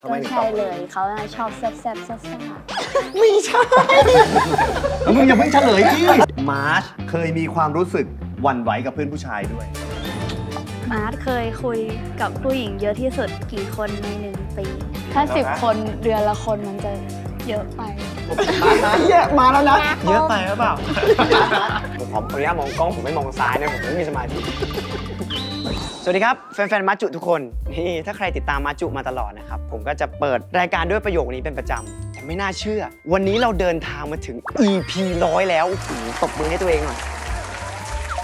ก็ใช่เลยเขาชอบแซ่บซ่าไม่ใช่มึงอย่าเพิ่งเฉลยสิมาร์ชเคยมีความรู้สึกหวั่นไหวกับเพื่อนผู้ชายด้วย มาร์ทเคยคุยกับผู้หญิงเยอะที่สุดกี่คนใน1 ปี ถ้า 10 คนเดือนละคนมันจะเยอะไป เยอะมาแล้วนะ เยอะไปหรือเปล่า ผมขออนุญาตมองกล้องผมไม่มองซ้ายนะผมไม่มีสมาธิสวัสดีครับแฟนๆมาจุทุกคนนี่ถ้าใครติดตามมาจุมาตลอดนะครับผมก็จะเปิดรายการด้วยประโยคนี้เป็นประจำแต่ไม่น่าเชื่อ วันนี้เราเดินทางมาถึง EP 100 แล้วตบมือให้ตัวเองหน่อย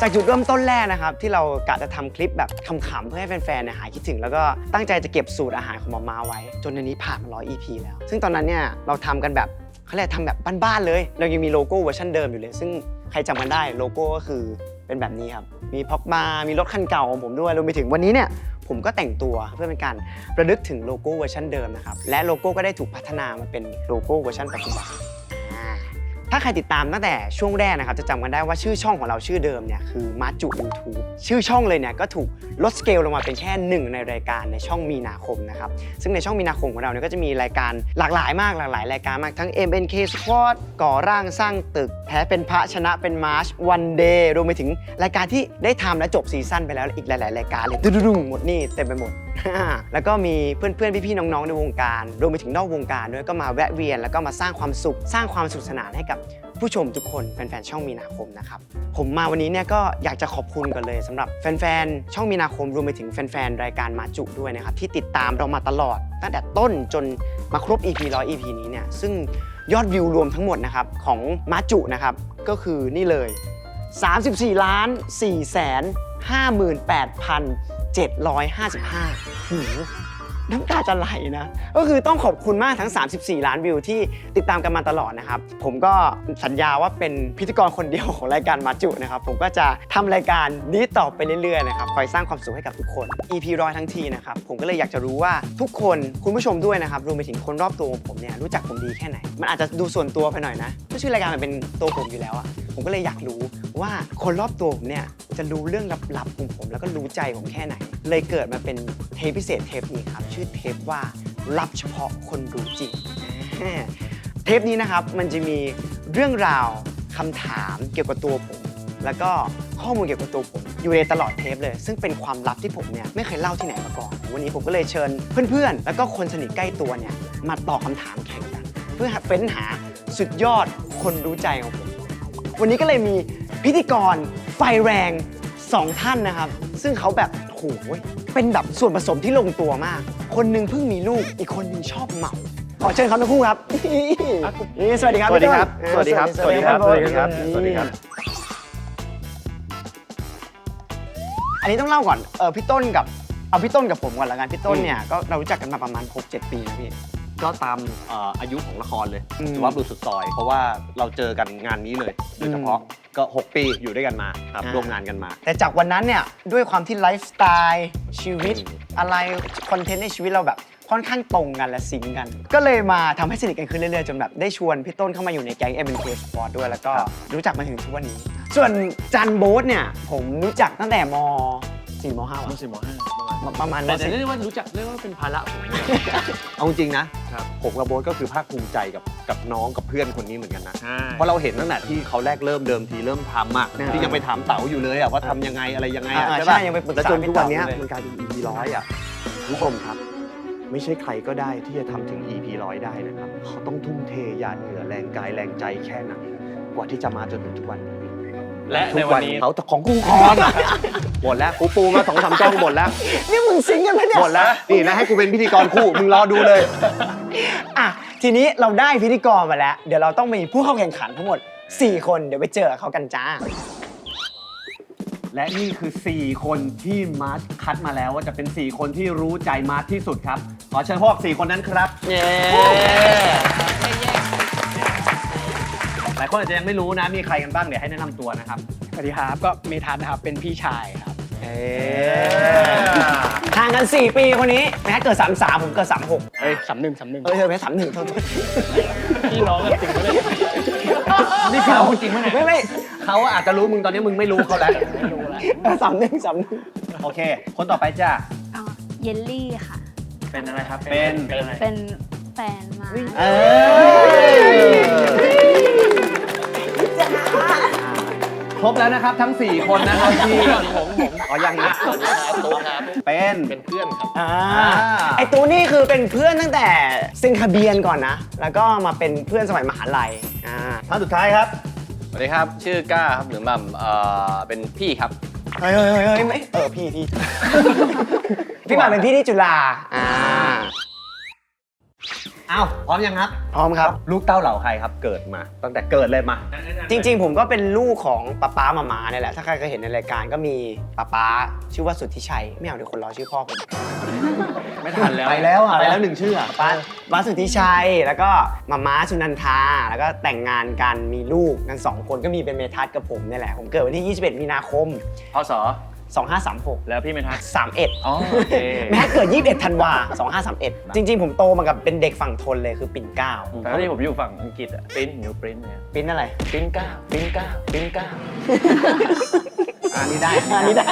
จากจุดเริ่มต้นแรกนะครับที่เรากะจะทำคลิปแบบขำๆเพื่อให้แฟนๆหายคิดถึงแล้วก็ตั้งใจจะเก็บสูตรอาหารของมาไว้จนในนี้ผ่านมา100 EP แล้วซึ่งตอนนั้นเนี่ยเราทำกันแบบเขาเรียกทำแบบบ้านๆเลยเรายังมีโลโก้เวอร์ชันเดิมอยู่เลยซึ่งใครจำกันได้โลโก้ก็คือเป็นแบบนี้ครับมีพ็อกมามีรถคันเก่าของผมด้วยรวมไปถึงวันนี้เนี่ยผมก็แต่งตัวเพื่อเป็นการระลึกถึงโลโก้เวอร์ชันเดิมนะครับและโลโก้ก็ได้ถูกพัฒนามาเป็นโลโก้เวอร์ชันปัจจุบันถ้าใครติดตามตั้งแต่ช่วงแรกนะครับจะจำกันได้ว่าชื่อช่องของเราชื่อเดิมเนี่ยคือมาจุ YouTube ชื่อช่องเลยเนี่ยก็ถูกลดสเกลลงมาเป็นแค่1ในรายการในช่องมีนาคมนะครับซึ่งในช่องมีนาคมของเราเนี่ยก็จะมีรายการหลากหลายมากหลากหลายรายการมากทั้ง MNK Squad ก่อร่างสร้างตึกแพ้เป็นพระชนะเป็นมาร์ชวันเดย์รวมไปถึงรายการที่ได้ทำและจบซีซั่นไปแล้วอีกหลายๆรายการเลยดุ้งๆหมดนี่เต็มไปหมด แล้วก็มีเพื่อนๆพี่ๆน้องๆในวงการรวมไปถึงนอกวงการด้วยก็มาแวะเวียนแล้วก็มาสร้างความสุขสร้างความสนุกสนานให้กับผู้ชมทุกคนแฟนๆช่องมีนาคมนะครับผมมาวันนี้เนี่ยก็อยากจะขอบคุณกันเลยสำหรับแฟนๆช่องมีนาคมรวมไปถึงแฟนๆรายการมาจุด้วยนะครับที่ติดตามเรามาตลอดตั้งแต่ต้นจนมาครบ EP 100 EP นี้เนี่ยซึ่งยอดวิวรวมทั้งหมดนะครับของมาจุนะครับก็คือนี่เลย34,458,755หูน้ำตาจะไหลนะก็คือต้องขอบคุณมากทั้ง34 ล้านวิวที่ติดตามกันมาตลอดนะครับผมก็สัญญาว่าเป็นพิธีกรคนเดียวของรายการมาจุนะครับผมก็จะทำรายการนี้ต่อไปเรื่อยๆนะครับคอยสร้างความสุขให้กับทุกคน EP 100ทั้งทีนะครับผมก็เลยอยากจะรู้ว่าทุกคนคุณผู้ชมด้วยนะครับรวมไปถึงคนรอบตัวของผมเนี่ยรู้จักผมดีแค่ไหนมันอาจจะดูส่วนตัวไปหน่อยนะก็ชื่อรายการมันเป็นตัวผมอยู่แล้วอะผมก็เลยอยากรู้ว่าคนรอบตัวผมเนี่ยจะรู้เรื่องลับๆของผมแล้วก็รู้ใจผมแค่ไหนเลยเกิดมาเป็นเทปพิเศษเทปนี้ครับชื่อเทปว่าลับเฉพาะคนรู้จริงเทปนี้นะครับมันจะมีเรื่องราวคำถามเกี่ยวกับตัวผมแล้วก็ข้อมูลเกี่ยวกับตัวผมอยู่ในตลอดเทปเลยซึ่งเป็นความลับที่ผมเนี่ยไม่เคยเล่าที่ไหนมาก่อนวันนี้ผมก็เลยเชิญเพื่อนๆแล้วก็คนสนิทใกล้ตัวเนี่ยมาตอบคำถามแข่งกันเพื่อเฟ้นหาสุดยอดคนรู้ใจของผมวันนี้ก็เลยมีพิธีกรไฟแรง2 ท่านนะครับซึ่งเขาแบบโหเป็นแบบส่วนผสมที่ลงตัวมากคนหนึ่งเพิ่งมีลูกอีกคนหนึ่งชอบเหมาขอเชิญเขาทั้งคู่ครับนี่สวัสดีครับ สวัสดีครับ พี่ ส ต้น วัสดีครับ สวัสดีครับ สวัสดีครับ สวัสดีครับ อันนี้ต้องเล่าก่อนพี่ต้นกับเอาพี่ต้นกับผมก่อนละกันพี่ต้นเนี่ยก็เรารู้จักกันมาประมาณ 6-7 ปีนะพี่ ก็ตามอายุของละครเลย อืม สุภาพบุรุษสุดซอย เพราะว่าเราเจอกันงานนี้เลย โดยเฉพาะก็ 6 ปีอยู่ด้วยกันมาครับร่วมงานกันมา แต่จากวันนั้นเนี่ยด้วยความที่ไลฟ์สไตล์ชีวิตอะไรคอนเทนต์ในชีวิตเราแบบค่อนข้างตรงกันและซิงค์กัน ก็เลยมาทำให้สนิทกันขึ้นเรื่อยๆจนแบบได้ชวนพี่ต้นเข้ามาอยู่ในแก๊ง MNK Sport ด้วยแล้วก็รู้จักมาถึงทุกวันนี้ ส่วนจันโบ๊ทเนี่ยผมรู้จักตั้งแต่ม.4 ม.5 ม .4 ม .5 ประมาณ แต่ ม.4 เรียกว่ารู้จักเรียกว่าเป็นภาระผมเนี่ย เอาจริงนะ ผมกับโบ๊ทก็คือภาคภูมิใจกับน้องกับเพื่อนคนนี้เหมือนกันนะ ใช่ เพราะเราเห็นตั้งแต่ที่เขาแรกเริ่มเดิมทีเริ่มทำอ่ะที่ยังไปถามเต๋าอยู่เลยอ่ะว่าทำยังไงอะไรยังไงอ่ะ อ่า ใช่ ใช่ ปะ ยังไปปรึกษา แล้วจนทุกวันเนี้ย พี่เต๋าเลย มันกลายเป็น EP 100อ่ะคุณผู้ชมครับ ไม่ใช่ใครก็ได้ที่จะทำถึง EP 100ได้นะครับเขาต้องทุ่มเทหยาดเหงื่อแรงกายแรงใจแค่ไหนกว่าที่จะมาจนถึงทุกวันนี้ และ ทุ ใน ก วั วัน น นี้ เขาของกูคอนหมดแล้วกูปูมา2-3จ้องหมดแล้ว นี่มึงซิงค์กันไหมเนี่ย หมดแล้วนี่นะให้กูเป็นพิธีกรคู่มึงรอดูเลย อ่ะทีนี้เราได้พิธีกรมาแล้ว เดี๋ยวเราต้องมีผู้เข้าแข่งขันทั้งหมด 4 คนเดี๋ยวไปเจอเขากันจ้า และนี่คือ 4 คนที่มาร์ชคัดมาแล้วว่าจะเป็น 4 คนที่รู้ใจมาร์ชที่สุดครับ ขอเชิญพวก 4 คนนั้นครับ เย้หลายคนอาจจะยังไม่รู้นะ มีใครกันบ้างเดี๋ยวให้แนะนำตัวนะครับ สวัสดีครับ ก็เมทัศน์นะครับ เป็นพี่ชายครับ ห่างกัน 4 ปีคนนี้แม้เกิด 33 ผมเกิด 36 เอ้ย31 เออเธอแพ้31เท่านั้น พี่น้องกันจริงไหมเนี่ยนี่พี่น้องจริงไหมเนี่ย ไม่ เขาอาจจะรู้มึงตอนนี้มึงไม่รู้เขาแล้ว ไม่รู้แล้ว 31 31 โอเค คนต่อไปจ้า เยลลี่ค่ะ เป็นอะไรครับ เป็นอะไร เป็นแฟนมา ครบแล้วนะครับทั้ง 4 คนนะครับที่ ผมอ๋อยังนะ สวัสดีครับตุ๊กครับ เป็น เพื่อนครับ ไอตูนี่คือเป็นเพื่อนตั้งแต่เซ็นทะเบียนก่อนนะ แล้วก็มาเป็นเพื่อนสมัยมหาลัยท่านสุดท้ายครับ สวัสดีครับ ชื่อก้าครับหรือหม่ำเป็นพี่ครับ เฮ้ยไม่พี่ พี่หมาเป็นพี่ที่จุฬาอ้าวพร้อมยังครับ พร้อมครับ ลูกเต้าเหล่าใครครับเกิดมา ตั้งแต่เกิดเลยมา จริงๆ ผมก็เป็นลูกของป๊าหมาเนี่ยแหละ ถ้าใครเคยเห็นในรายการก็มีป๊าชื่อว่าสุทธิชัย ไม่เอาเดี๋ยวคนรอชื่อพ่อผม ไม่ทันแล้ว ไปแล้วหนึ่งชื่อ ป๊าสุทธิชัย แล้วก็หมาสุนันทา แล้วก็แต่งงานกันมีลูกกัน2 คนก็มีเป็นเมทัศน์กับผมนี่แหละ ผมเกิดวันที่ 21 มีนาคม พศ 2536 แล้วพี่เมทัศน์ 31 อ๋อโอเค แม่เกิด 21 ธันวา2531 จริงๆ ผมโตมากับเป็นเด็กฝั่งทนเลยคือปิ่นเกล้า แล้วที่ผมอยู่ฝั่งอังกฤษปริ้นนิวปริ้นเนี่ย ปิ้นอะไร ปริ้นก้าปริ้นก้าปริ้นก้า อันนี้ได้ อันนี้ได้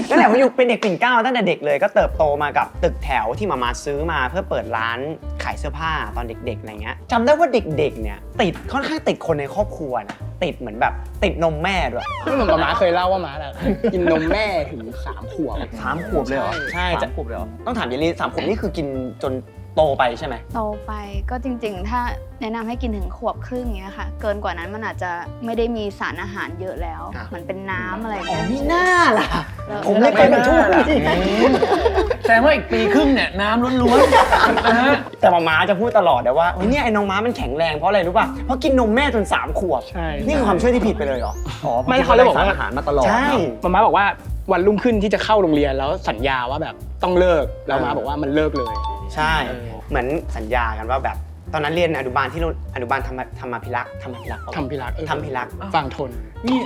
นั่นแหละผมอยู่เป็นเด็กปิ่นเกล้าตั้งแต่เด็กเลยก็เติบโตมากับตึกแถวที่มาซื้อมาเพื่อเปิดร้านขายเสื้อผ้าตอนเด็กๆอะไรเงี้ยจำได้ว่าเด็กๆเนี่ยติดค่อนข้างติดคนในครอบครัวนะติดเหมือนแบบติดนมแม่ด้วย ที่เหมือนหมาเคยเล่าว่าหมาน่ะกินนมแม่ถึง3 ขวบ 3 ขวบเลยเหรอ ใช่ 3 ขวบเลยเหรอ ต้องถามเยลลี่3 ขวบนี่คือกินจนโตไปใช่ไหม โตไปก็จริงๆ ถ้าแนะนำให้กินถึงขวบครึ่งอย่างเงี้ยค่ะ เกินกว่านั้นมันอาจจะไม่ได้มีสารอาหารเยอะแล้วเหมือนเป็นน้ำอะไรอย่าง อ๋อ เงี้ย นี่น่าล่ะ แล้ว ผมเลยเป็นทุกที แสดงว่าอีกปีครึ่งเนี่ยน้ำล้วนๆนะฮะ แต่หมาจะพูดตลอดนะว่าเฮ้ยเนี่ยไอ้น้องม้ามันแข็งแรงเพราะอะไรรู้ป่ะเพราะกินนมแม่จน3 ขวบ ใช่ นี่คือความเชื่อที่ผิดไปเลยเหรอ ไม่เขาเลยบอกว่า สารอาหารมาตลอด ใช่ มาบอกว่าวันรุ่งขึ้นที่จะเข้าโรงเรียนแล้วสัญญาว่าแบบต้องเลิกแล้วมาบอกว่ามันเลิกเลย ใช่ เหมือนสัญญากันว่าแบบตอนนั้นเรียนอนุบาลที่อนุบาลธรรมพิรักษ์ ทำพิรักษ์ ธรรมพิรักษ์ ฝั่งทน นี่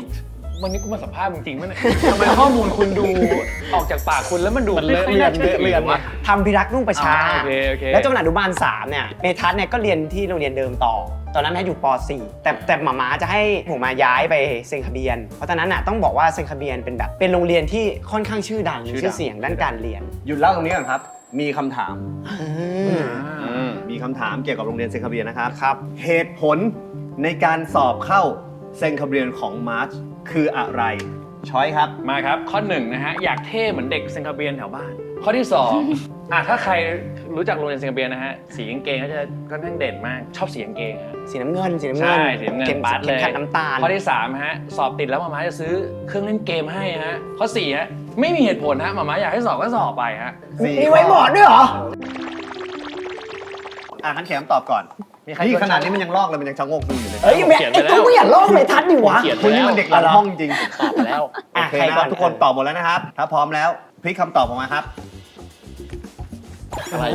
วันนี้กูมาสัมภาษณ์จริงๆมั้ยเนี่ยทำไมข้อมูลคุณดูออกจากปากคุณแล้วมันดูไม่ค่อยน่าเชื่อถือวะ ธรรมพิรักษ์นุ่งประชา โอเค แล้วจนอนุบาล3เนี่ยเมทัศน์เนี่ยก็เรียนที่โรงเรียนเดิมต่อ ตอนนั้นแม่อยู่ป .4 แต่หมาจะให้ผมมาย้ายไปเซนคาเบียนเพราะตอนนั้นน่ะต้องบอกว่าเซนคาเบียนเป็นแบบเป็นโรงเรียนที่ค่อนข้างชื่อดังมีชื่อเสียงด้านการเรียน หยุดเล่าตรงนี้ก่อนครับ มีคำถาม มีคำถามเกี่ยวกับโรงเรียนเซนคาเบียนนะครับ ครับ เหตุผลในการสอบเข้าเซนคาเบียนของมาร์ชคืออะไรช้อยครับ มาครับข้อ1นะฮะอยากเท่เหมือนเด็กเซนคาเบียนแถวบ้าน ข้อที่2ถ้าใครรู้จักโรงเรียนเซนคาเบียนนะฮะสีกางเกงเขาจะค่อนข้างเด่นมากชอบสีกางเกงฮะ สีน้ำเงิน ใช่สีน้ำเงิน เข็ม ปัดเลย ขัดน้ำตาล ข้อที่3ฮะสอบติดแล้วหมาจะซื้อเครื่องเล่นเกมให้ฮะข้อ4ฮะไม่มีเหตุผลฮะหมาอยากให้สอบก็สอบไปฮะ มีไว้บอร์ดด้วยเหรอ ขั้นแขมตอบก่อน มีใคร นี่ขนาดนี้มันยังลอกเลยมันยังชะโงกดูอยู่เลย เฮ้ยแม่ไอ้ตู้อย่าลอกเลยทัดดิวะ คุณนี่มันเด็กหลังห้องจริง ตอบไปแล้ว โอเค ใครก่อน นะทุกคนตอบหมดแล้วนะครับ ถ้าพร้อมแล้วพลิกคำตอบออกมาครับ อะไร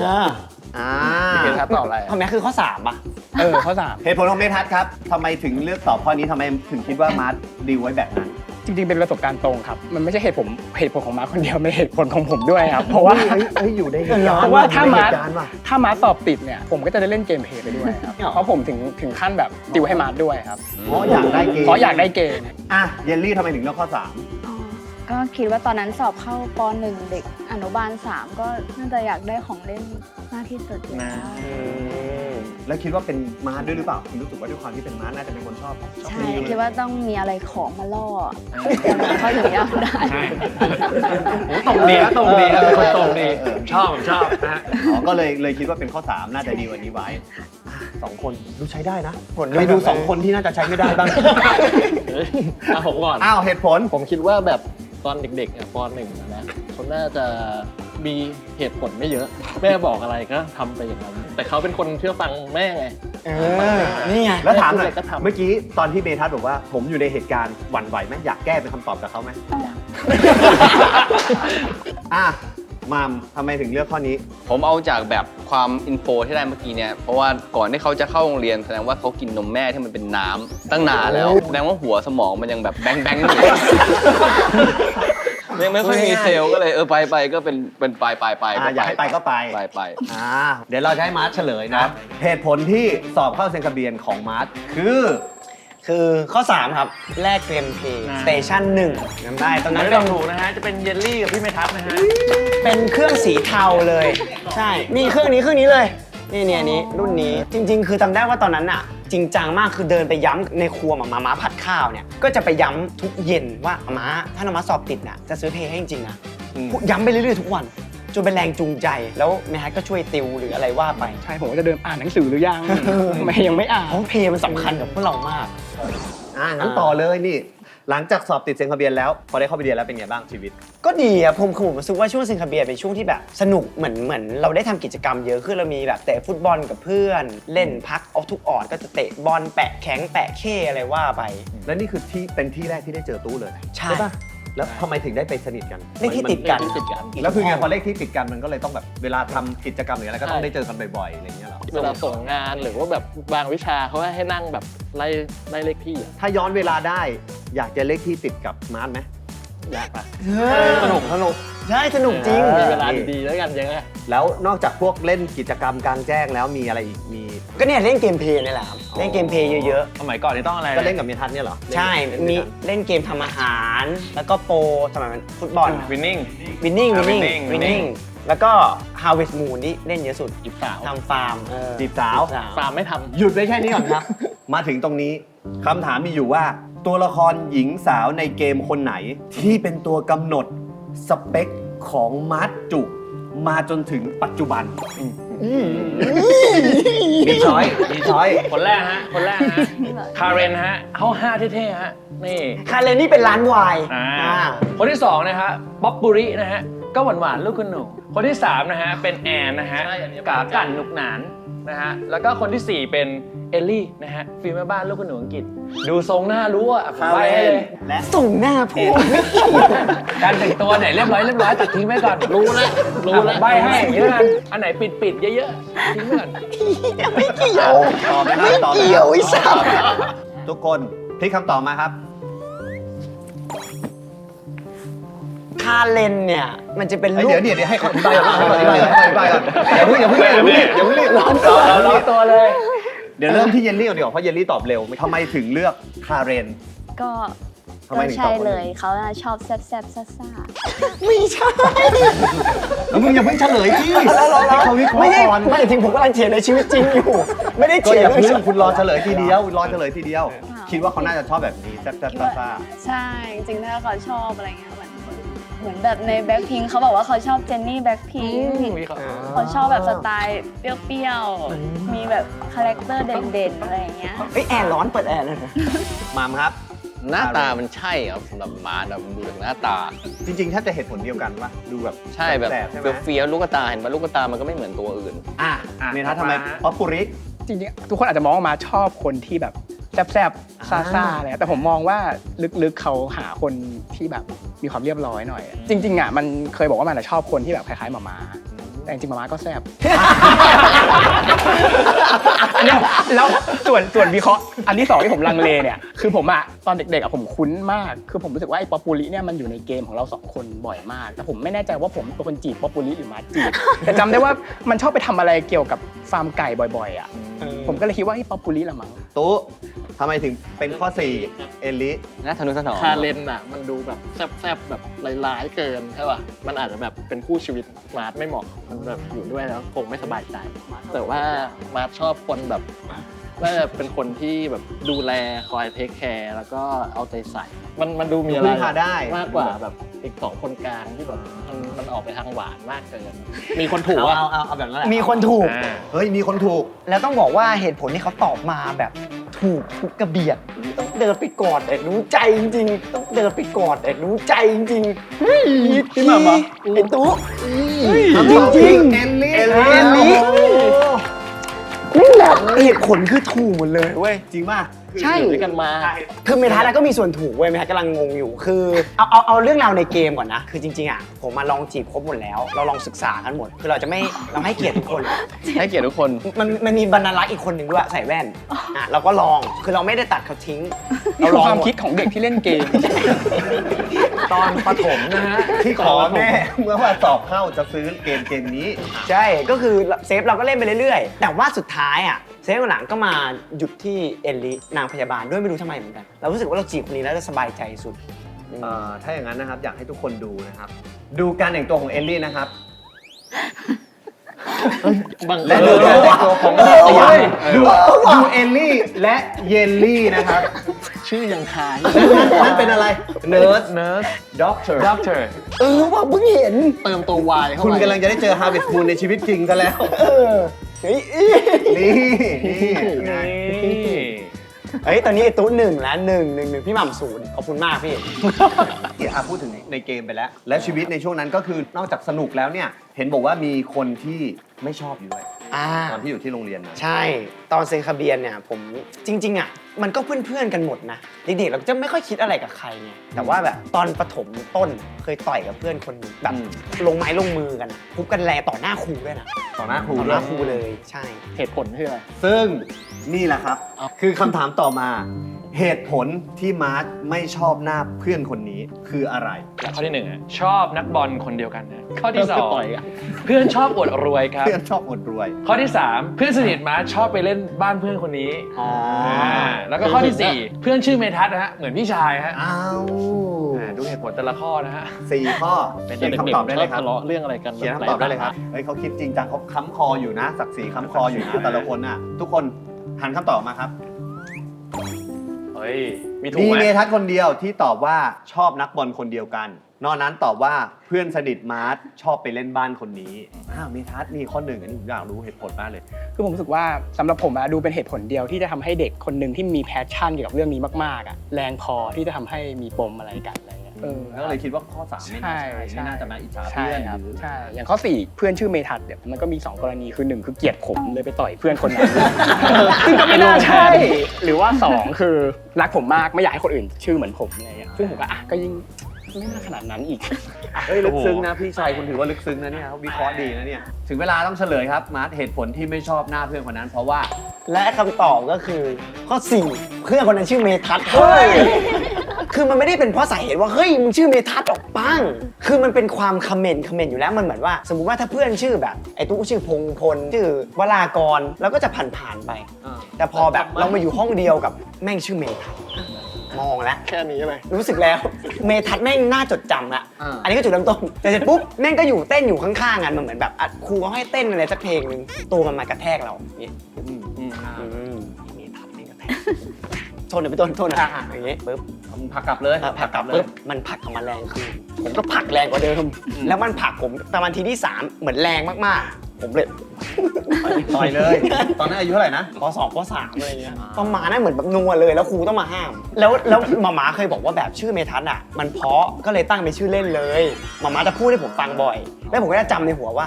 พี่เกณฑ์ครับตอบอะไร ทำไมคือข้อ3ป่ะ ข้อ เหตุผลของเมทัศน์ครับทำไมถึงเลือกตอบข้อนี้ทำไมถึงคิดว่ามาร์ทดีลไว้แบบนั้น 3จริงๆเป็นประสบการณ์ตรงครับมันไม่ใช่เหตุผลของมาคนเดียวมันเหตุผลของผมด้วยครับเพราะว่า อยู่ได้ เพราะว่าถ้ามาสอบติดเนี่ยผมก็จะได้เล่นเกมเพลย์ไปด้วยครับเพราะผมถึงขั้นแบบติวให้มาด้วยครับ เพราะอยากได้เกม เพราะอยากได้เกม อ่ะเยลลี่ทำไมถึงเลือกข้อ 3 อ๋อก็คิดว่าตอนนั้นสอบเข้าป .1 เด็กอนุบาล 3 ก็น่าจะอยากได้ของเล่นมากที่สุดแล้ว แล้วคิดว่าเป็นมาร์ทด้วยหรือเปล่าคุณรู้สึกว่าด้วยความที่เป็นมาร์ทน่าจะเป็นคนชอบ ใช่คิดว่าต้องมีอะไรของมาล่อเขาถึงอยากได้ ใช่ตรงดีครับตรงดีครับเป็นคนตรงดีผมชอบนะฮะ ก็เลยคิดว่าเป็นข้อ 3 น่าจะดีกว่านี้ไว้2 คนดูใช้ได้นะ ผล ไปดู2 คนที่น่าจะใช้ไม่ได้บ้าง ผมก่อน อ้าวเหตุผล ผมคิดว่าแบบตอนเด็กๆป .1 นะเขาน่าจะมีเหตุผลไม่เยอะ แม่บอกอะไรก็ทำไปอย่างนั้น แต่เขาเป็นคนเชื่อฟังแม่ไง นี่ไง แล้วถามหน่อย แม่พูดอะไรก็ทำ เมื่อกี้ตอนที่เมทัศน์บอกว่าผมอยู่ในเหตุการณ์หวั่นไหวไหมอยากแก้เป็นคำตอบกับเขาไหมอ่ะมามทำไมถึงเลือกข้อนี้ ผมเอาจากแบบความอินโฟที่ได้เมื่อกี้เนี่ย เพราะว่าก่อนที่เขาจะเข้าโรงเรียนแสดงว่าเขากินนมแม่ที่มันเป็นน้ำตั้งนานแล้ว แสดงว่าหัวสมองมันยังแบบแบงๆอยู่ ยังไม่ค่อยมีเซลล์ก็เลยไปก็เป็นไป อยากให้ไปก็ไป ไป เดี๋ยวเราจะให้มาร์ทเฉลยนะ เหตุผลที่สอบเข้าเซนคาเบียนของมาร์ทคือ คือข้อ 3 ครับแลกเกมเพย์ นะ สเตชัน1จำได้ตอน นั้ นั้น น ล เป็ อง น ถูกนะฮะ จะเป็นเยลลี่กับพี่เมทัศน์นะฮะ เป็นเครื่องสีเทาเลย ใช่ นี่เครื่องนี้เลย นี่อันนี้รุ่นนี้จริง ๆ คือจำได้ว่าตอนนั้นอะจริงจังมากคือเดินไปย้ำในครัวมาผัดข้าวเนี่ยก็จะไปย้ำทุกเย็นว่าม้าถ้าน้าม้าสอบติดน่ะจะซื้อเพย์ให้จริงๆนะพูดย้ำไปเรื่อยๆทุกวันจนเป็นแรงจูงใจแล้วเมทัศน์ก็ช่วยติวหรืออะไรว่าไป ใช่ผมก็จะเดินอ่านหนังสือหรือยัง ไม่ยังไม่อ่าน เพราะเพย์มันสำคัญกับพวกเรามาก งั้นต่อเลยนี่ หลังจากสอบติดเซนคาเบียนแล้วพอได้เข้าไปเรียนแล้วเป็นไงบ้างชีวิต ก็ดีอะผมรู้สึกว่าช่วงเซนคาเบียเป็นช่วงที่แบบสนุกเหมือนเราได้ทำกิจกรรมเยอะขึ้นเรามีแบบเตะฟุตบอลกับเพื่อนเล่นพักออฟทุกออดก็จะเตะบอลแปะแข็งแปะเข้อะไรว่าไป และนี่คือที่เป็นที่แรกที่ได้เจอตู้เลย ใช่ ปะแล้วทำไมถึงได้ไปสนิทกัน เลขที่ติดกัน ติดกัน แล้วคือไงพอเลขที่ติดกันมันก็เลยต้องแบบเวลาทำกิจกรรมหรืออะไรก็ต้องได้เจอกันบ่อยๆอะไรอย่างเงี้ยเหรอ เวลาส่งงานหรือว่าแบบบางวิชาเขาให้นั่งแบบไล่เลขที่อะ ถ้าย้อนเวลาได้อยากจะเลขที่ติดกับมาร์ทไหม ยากปะ สนุกใช่สนุกจริง มีเวลาดีๆแล้วกันยังไง แล้วนอกจากพวกเล่นกิจกรรมกลางแจ้งแล้วมีอะไรอีกมี ก็เนี่ยเล่นเกมเพลย์นี่แหละครับเล่นเกมเพลย์เยอะ สมัยก่อนนี่ต้องอะไร ก็เล่นกับเมียทัศน์เนี่ยเหรอ ๆ ใช่มีเล่นเกมทำอาหาร แล้วก็โปรสมัยนั้นฟุตบอล วินนิ่ง winning แล้วก็ Harvest Moon นี่เล่นเยอะสุด จีบสาว ทำฟาร์ม จีบสาว ฟาร์มไม่ท หยุดไว้แค่นี้ก่อนครับ มาถึงตรงนี้คำถามมีอยู่ว่า ตัวละครหญิงสาวในเกมคนไหน ที่เป็นตัวกำหนดสเปคของมาร์ทจุมาจนถึงปัจจุบันมีช้อย คนแรกฮะ คาเรนฮะเขา5เท่ๆฮะ นี่ คาเรนนี่เป็นร้านวาย คนที่2นะฮะป๊อปปุรินะฮะ ก็หวานๆลูกคุณหนู คนที่3นะฮะ เป็นแอนนะฮะกากั่นหนุกหนานนะฮะ แล้วก็คนที่ 4 เป็นเอลลี่นะฮะฟิล์มแม่บ้านลูกคุณหนูอังกฤษ ดูทรงหน้ารู้อ่ะผมใบให้เลย และ ส่งหน้าพูด การแต่งตัวไหนเรียบร้อยตัดทิ้งไว้ก่อน รู้แล้ว ใบให้อย่างนี้แล้วกัน อันไหนปิดเยอะๆทิ้งไว้ก่อน ไม่เกี่ยว ตอบนะครับตอบ เกี่ยวไอ้สัส ทุกคนพลิกคำตอบมาครับ คาเรนเนี่ย มันจะเป็นลูก เดี๋ยวให้เขาอธิบายก่อนให้เขาอธิบายก่อนอย่าเพิ่งรีบร้อนตัว เราตัวเลย เดี๋ยวเริ่มที่เยลลี่ก่อนดีกว่าเพราะเยลลี่ตอบเร็วทำไมถึงเลือกคาเรน ก็ ทำไมถึงตอบ ใช่ คนนี้ เลยเขาน่ะชอบแซ่บๆซ่า ไม่ใช่ แล้วมึงอย่าเพิ่งเฉลยที่ให้เขาวิเคราะ ไม่ ห์ ได้ ก่อน ไม่จริงผมกำลังเถียงในชีวิตจริงอยู่ ไม่ได้ ก็ เถีย อง ย่า เรื่ เพิ่ อง งคุณรอเฉลยทีเดียวคิดว่าเขาน่าจะชอบแบบนี้แซ่บๆซ่า ๆใช่ จริงๆถ้าเขาชอบอะไรเงี้ยเหมือนแบบในแบ็คพิงเขาบอกว่าเขาชอบเจนนี่แบ็คพิงเขาชอบแบบสไตล์เปรี้ยวๆ มีแบบคาแรคเตอร์เด่นๆ อะไรอย่างเงี้ย เฮ้ยแอร์ร้อนเปิดแอร์เลยนะ ๆมามครับ หน้าตามันใช่ครับสำหรับมาร์ทอะผมดูจากหน้าตา จริงๆแทบจะเหตุผลเดียวกันป่ะดูแบบ ใช่แบบ สบๆใช่ไหม เฟี้ยวๆลูกตาเห็นปะลูกตามันก็ไม่เหมือนตัวอื่น เมทัศน์ทำไมป๊อปปูริ จริงๆทุกคนอาจจะมองว่ามาชอบคนที่แบบแซบๆซ่าๆอะไรแต่ผมมองว่าลึกๆเขาหาคนที่แบบมีความเรียบร้อยหน่อย จริงๆอ่ะมันเคยบอกว่ามันชอบคนที่แบบคล้ายๆหมาแต่จริงๆหมาก็แซบ แล้วส่วนวิเคราะห์อันที่สองที่ผมลังเลเนี่ยคือผมอะตอนเด็กๆอะผมคุ้นมากคือผมรู้สึกว่าไอ้ป๊อปปูลิเนี่ยมันอยู่ในเกมของเราสองคนบ่อยมากแต่ผมไม่แน่ใจว่าผมเป็นคนจีบป๊อปปูลิหรือมาจีบแต่จำได้ว่ามันชอบไปทำอะไรเกี่ยวกับฟาร์มไก่บ่อยๆอะผมก็เลยคิดว่าไอ้ป๊อปปูลิละมั้ง ตู้ทำไมถึงเป็นข้อ 4 เอลิ น่าทะนุถนอม คาเรนอ่ะมันดูแบบแซบๆแบบร้ายๆเกินใช่ป่ะมันอาจจะแบบเป็นคู่ชีวิตมาร์ทไม่เหมาะมันแบบอยู่ด้วยแล้วคงไม่สบายใจ แต่ว่ามาร์ทชอบคนแบบน่าจะเป็นคนที่แบบดูแลคอยเทคแคร์แล้วก็เอาใจใส่มันดูมีอะไร พึ่งพาได้ มากกว่าแบบอีกสองคนกลางที่แบบมันออกไปทางหวานมากเกินมีคนถูกอ่ะ เอาแบบนั้นแหละ มีคนถูก เฮ้ยมีคนถูก แล้วต้องบอกว่าเหตุผลที่เขาตอบมาแบบถูกทุกกระเบียดต้องเดินไปกอดแต่รู้ใจจริงๆต้องเดินไปกอดแต่รู้ใจจริงๆเฮ้ยพี่หม่ำไอ้ตุ๊จริงๆ เอลลี่ เอลลี่นี่แหละเหตุผลคือถูกหมดเลยเว้ย จริงป่ะ ใช่ อยู่ด้วยกันมา คือเมทัศน์แล้วก็มีส่วนถูกเว้ยเมทัศน์กำลังงงอยู่คือเอาเรื่องราวในเกมก่อนนะคือจริงๆอ่ะผมมาลองจีบครบหมดแล้ว เราลองศึกษากันหมดคือเราจะไม่เราให้เกียรติทุกคน ให้เกียรติทุกคน มันมีบรรณารักษ์อีกคนหนึ่งด้วยใส่แว่นเราก็ลองคือเราไม่ได้ตัดเขาทิ้ง นี่คือความคิดของเด็กที่เล่นเกม ตอนประถมนะฮะ ที่ขอแม่เมื่อว่าสอบเข้าจะซื้อเกมนี้ ใช่ก็คือเซฟเราก็เล่นไปเรื่อยๆแต่ว่าสุดท้ายอ่ะเซฟหลังก็มาหยุดที่เอลลินางพยาบาลด้วยไม่รู้ทำไมเหมือนกันเรารู้สึกว่าเราจีบคนนี้แล้วจะสบายใจสุด ถ้าอย่างนั้นนะครับอยากให้ทุกคนดูนะครับ ดูการแต่งตัวของเอลลี่นะครับ บาง และดูการแต่งตัวของดูเอลลี่และเยลลี่นะครับ ชื่อยังคาย นั่นเป็นอะไรเนิร์ส Nurse ด็อกเตอร์ Doctor ว่าเพิ่งเห็น เติมตัววายเข้า คุณ ไป กำลังจะได้เจอฮาร์วิสมูนในชีวิตจริงซะแล้ว เฮ้ย นี่ไง เฮ้ยตอนนี้ไอ้ตู้หนึ่งแล้วหนึ่งพี่หม่ำศูนย์ขอบคุณมากพี่ พูดถึงในเกมไปแล้ว และชีวิตในช่วงนั้นก็คือนอกจากสนุกแล้วเนี่ยเห็นบอกว่ามีคนที่ไม่ชอบอยู่ด้วยตอนที่อยู่ที่โรงเรียนนะ ใช่ตอนเซนคาเบียนเนี่ยผมจริงๆอ่ะมันก็เพื่อนๆกันหมดนะเด็กๆเราจะไม่ค่อยคิดอะไรกับใครไงแต่ว่าแบบตอนประถมต้นเคยต่อยกับเพื่อนคนหนึงแบบลงไม้ลงมือกันอะทุบกันแรงต่อหน้าครูด้วยนะ ต่อหน้าครู ต่อห ด้ว น้าย ครูเลยใช่ เหตุผลคืออะไร ซึ่งนี่แหละครับ เอา คือคำถามต่อมา เหตุผลที่มาร์ทไม่ชอบหน้าเพื่อนคนนี้คืออะไร ข้อที่หนึ่งอะชอบนักบอลคนเดียวกันนะข้อที่สอง ต่อยกัน เพื่อนชอบอวดรวยครับ เพื่อนชอบอวดรวย ข้อที่ 3 เพื่อนสนิทมาชอบไปเล่นบ้านเพื่อนคนนี้ แล้วก็ข้อที่ 4 เพื่อนชื่อเมทัศน์นะฮะเหมือนพี่ชายฮะ อ้าว ดูเหตุผลแต่ละข้อนะฮะ 4 ข้อ เป็น เขียน เด็ก คำตอบได้ ๆช เล อบ ยครับ ทะเลาะเรื่องอะไรกัน เขียนคำตอบได้เลยครับเฮ้ยเขาคิดจริงจังเขาค้ำคออยู่นะศักดิ์ศรีค้ำคออยู่นะแต่ละคนน่ะทุกคนหันคำตอบมาครับ เฮ้ย มีถูก มี ไหม เมทัศน์คนเดียวที่ตอบว่าชอบนักบอลคนเดียวกัน นอกนั้นตอบว่าเพื่อนสนิทมาร์ทชอบไปเล่นบ้านคนนี้เมทัศน์นี่ข้อหนึ่งอันนี้ผมอยากรู้เหตุผลมากเลย คือผมรู้สึกว่าสำหรับผมดูเป็นเหตุผลเดียวที่จะทำให้เด็กคนหนึ่งที่มีแพชชั่นเกี่ยวกับเรื่องนี้มากๆแรงพอที่จะทำให้มีปมอะไรกันอะไรเงี้ย แล้วก็เลยคิดว่าข้อ3ไม่น่าใช่ไม่น่าจะมาอิจฉา ใช่ เพื่อน ครับ หรือ ใช่อย่างข้อ 4 เพื่อนชื่อเมทัศน์เนี่ยมันก็มี 2 กรณีคือ 1 คือเกลียดผมเลยไปต่อยเพื่อนคนนั้น ซึ่งก็ไม่น่าใช่ หรือว่า 2 คือรักผมมากไม่อยากให้คนอื่นชื่อเหมือนผมอะไรเงี้ยซึ่งผมก็ยิ่งไม่น่าขนาดนั้นอีก เฮ้ยลึกซึ้งนะพี่ชายคุณถือว่าลึกซึ้งนะเนี่ยเขาวิเคราะห์ดีนะเนี่ยถึงเวลาต้องเฉลยครับมาร์ทเหตุผลที่ไม่ชอบหน้าเพื่อนคนนั้น เพราะว่า และคำตอบก็คือข้อ 4 เพื่อนคนนั้นชื่อเมทัศน์คือมันไม่ได้เป็นเพราะสาเหตุว่าเฮ้ยมึงชื่อเมทัศน์ออกปังคือมันเป็นความคอมเมนต์อยู่แล้วมันเหมือนว่า สมมุติว่าถ้าเพื่อนชื่อแบบไอ้ตู้ชื่อพงพลชื่อวรากรแล้วก็จะผ่านไป แต่พอแบบเรามาอยู่ห้องเดียวกับแม่งชื่อเมทัศน์มองแล้ว แค่นี้เลย รู้สึกแล้วเมทัศน์แม่งน่าจดจำละ อ่า อันนี้ก็จุดเริ่มต้นแต่เสร็จปุ๊บแม่งก็อยู่เต้นอยู่ข้างๆกันมันเหมือนแบบครูเขาให้เต้นอะไรสักเพลงหนึ่งตัวมันมากระแทกเราอย่างงี้เมทัศน์แม่งกระแทกโทษหน่อยพี่ต้นโทษนะอย่างงี้ปุ๊บ ผลักกลับเลย ผลักกลับปุ๊บมันผลักกลับมาแรงขึ้นผมก็ผลักแรงกว่าเดิม แล้วมันผลักผมประมาณทีที่ 3 เหมือนแรงมากๆ ผมเลย ต่อยเลย ตอนนั้นอายุเท่าไหร่นะ ป .2 ป .3 อะไรเงี้ยประมาณนั้นเหมือนแบบนัวเลยแล้วครูต้องมาห้าม แล้วหมาเคยบอกว่าแบบชื่อเมทัศน์มันเพราะก็เลยตั้งเป็นชื่อเล่นเลยหมาจะพูดให้ผมฟังบ่อย แล้วผมก็จะจำในหัวว่า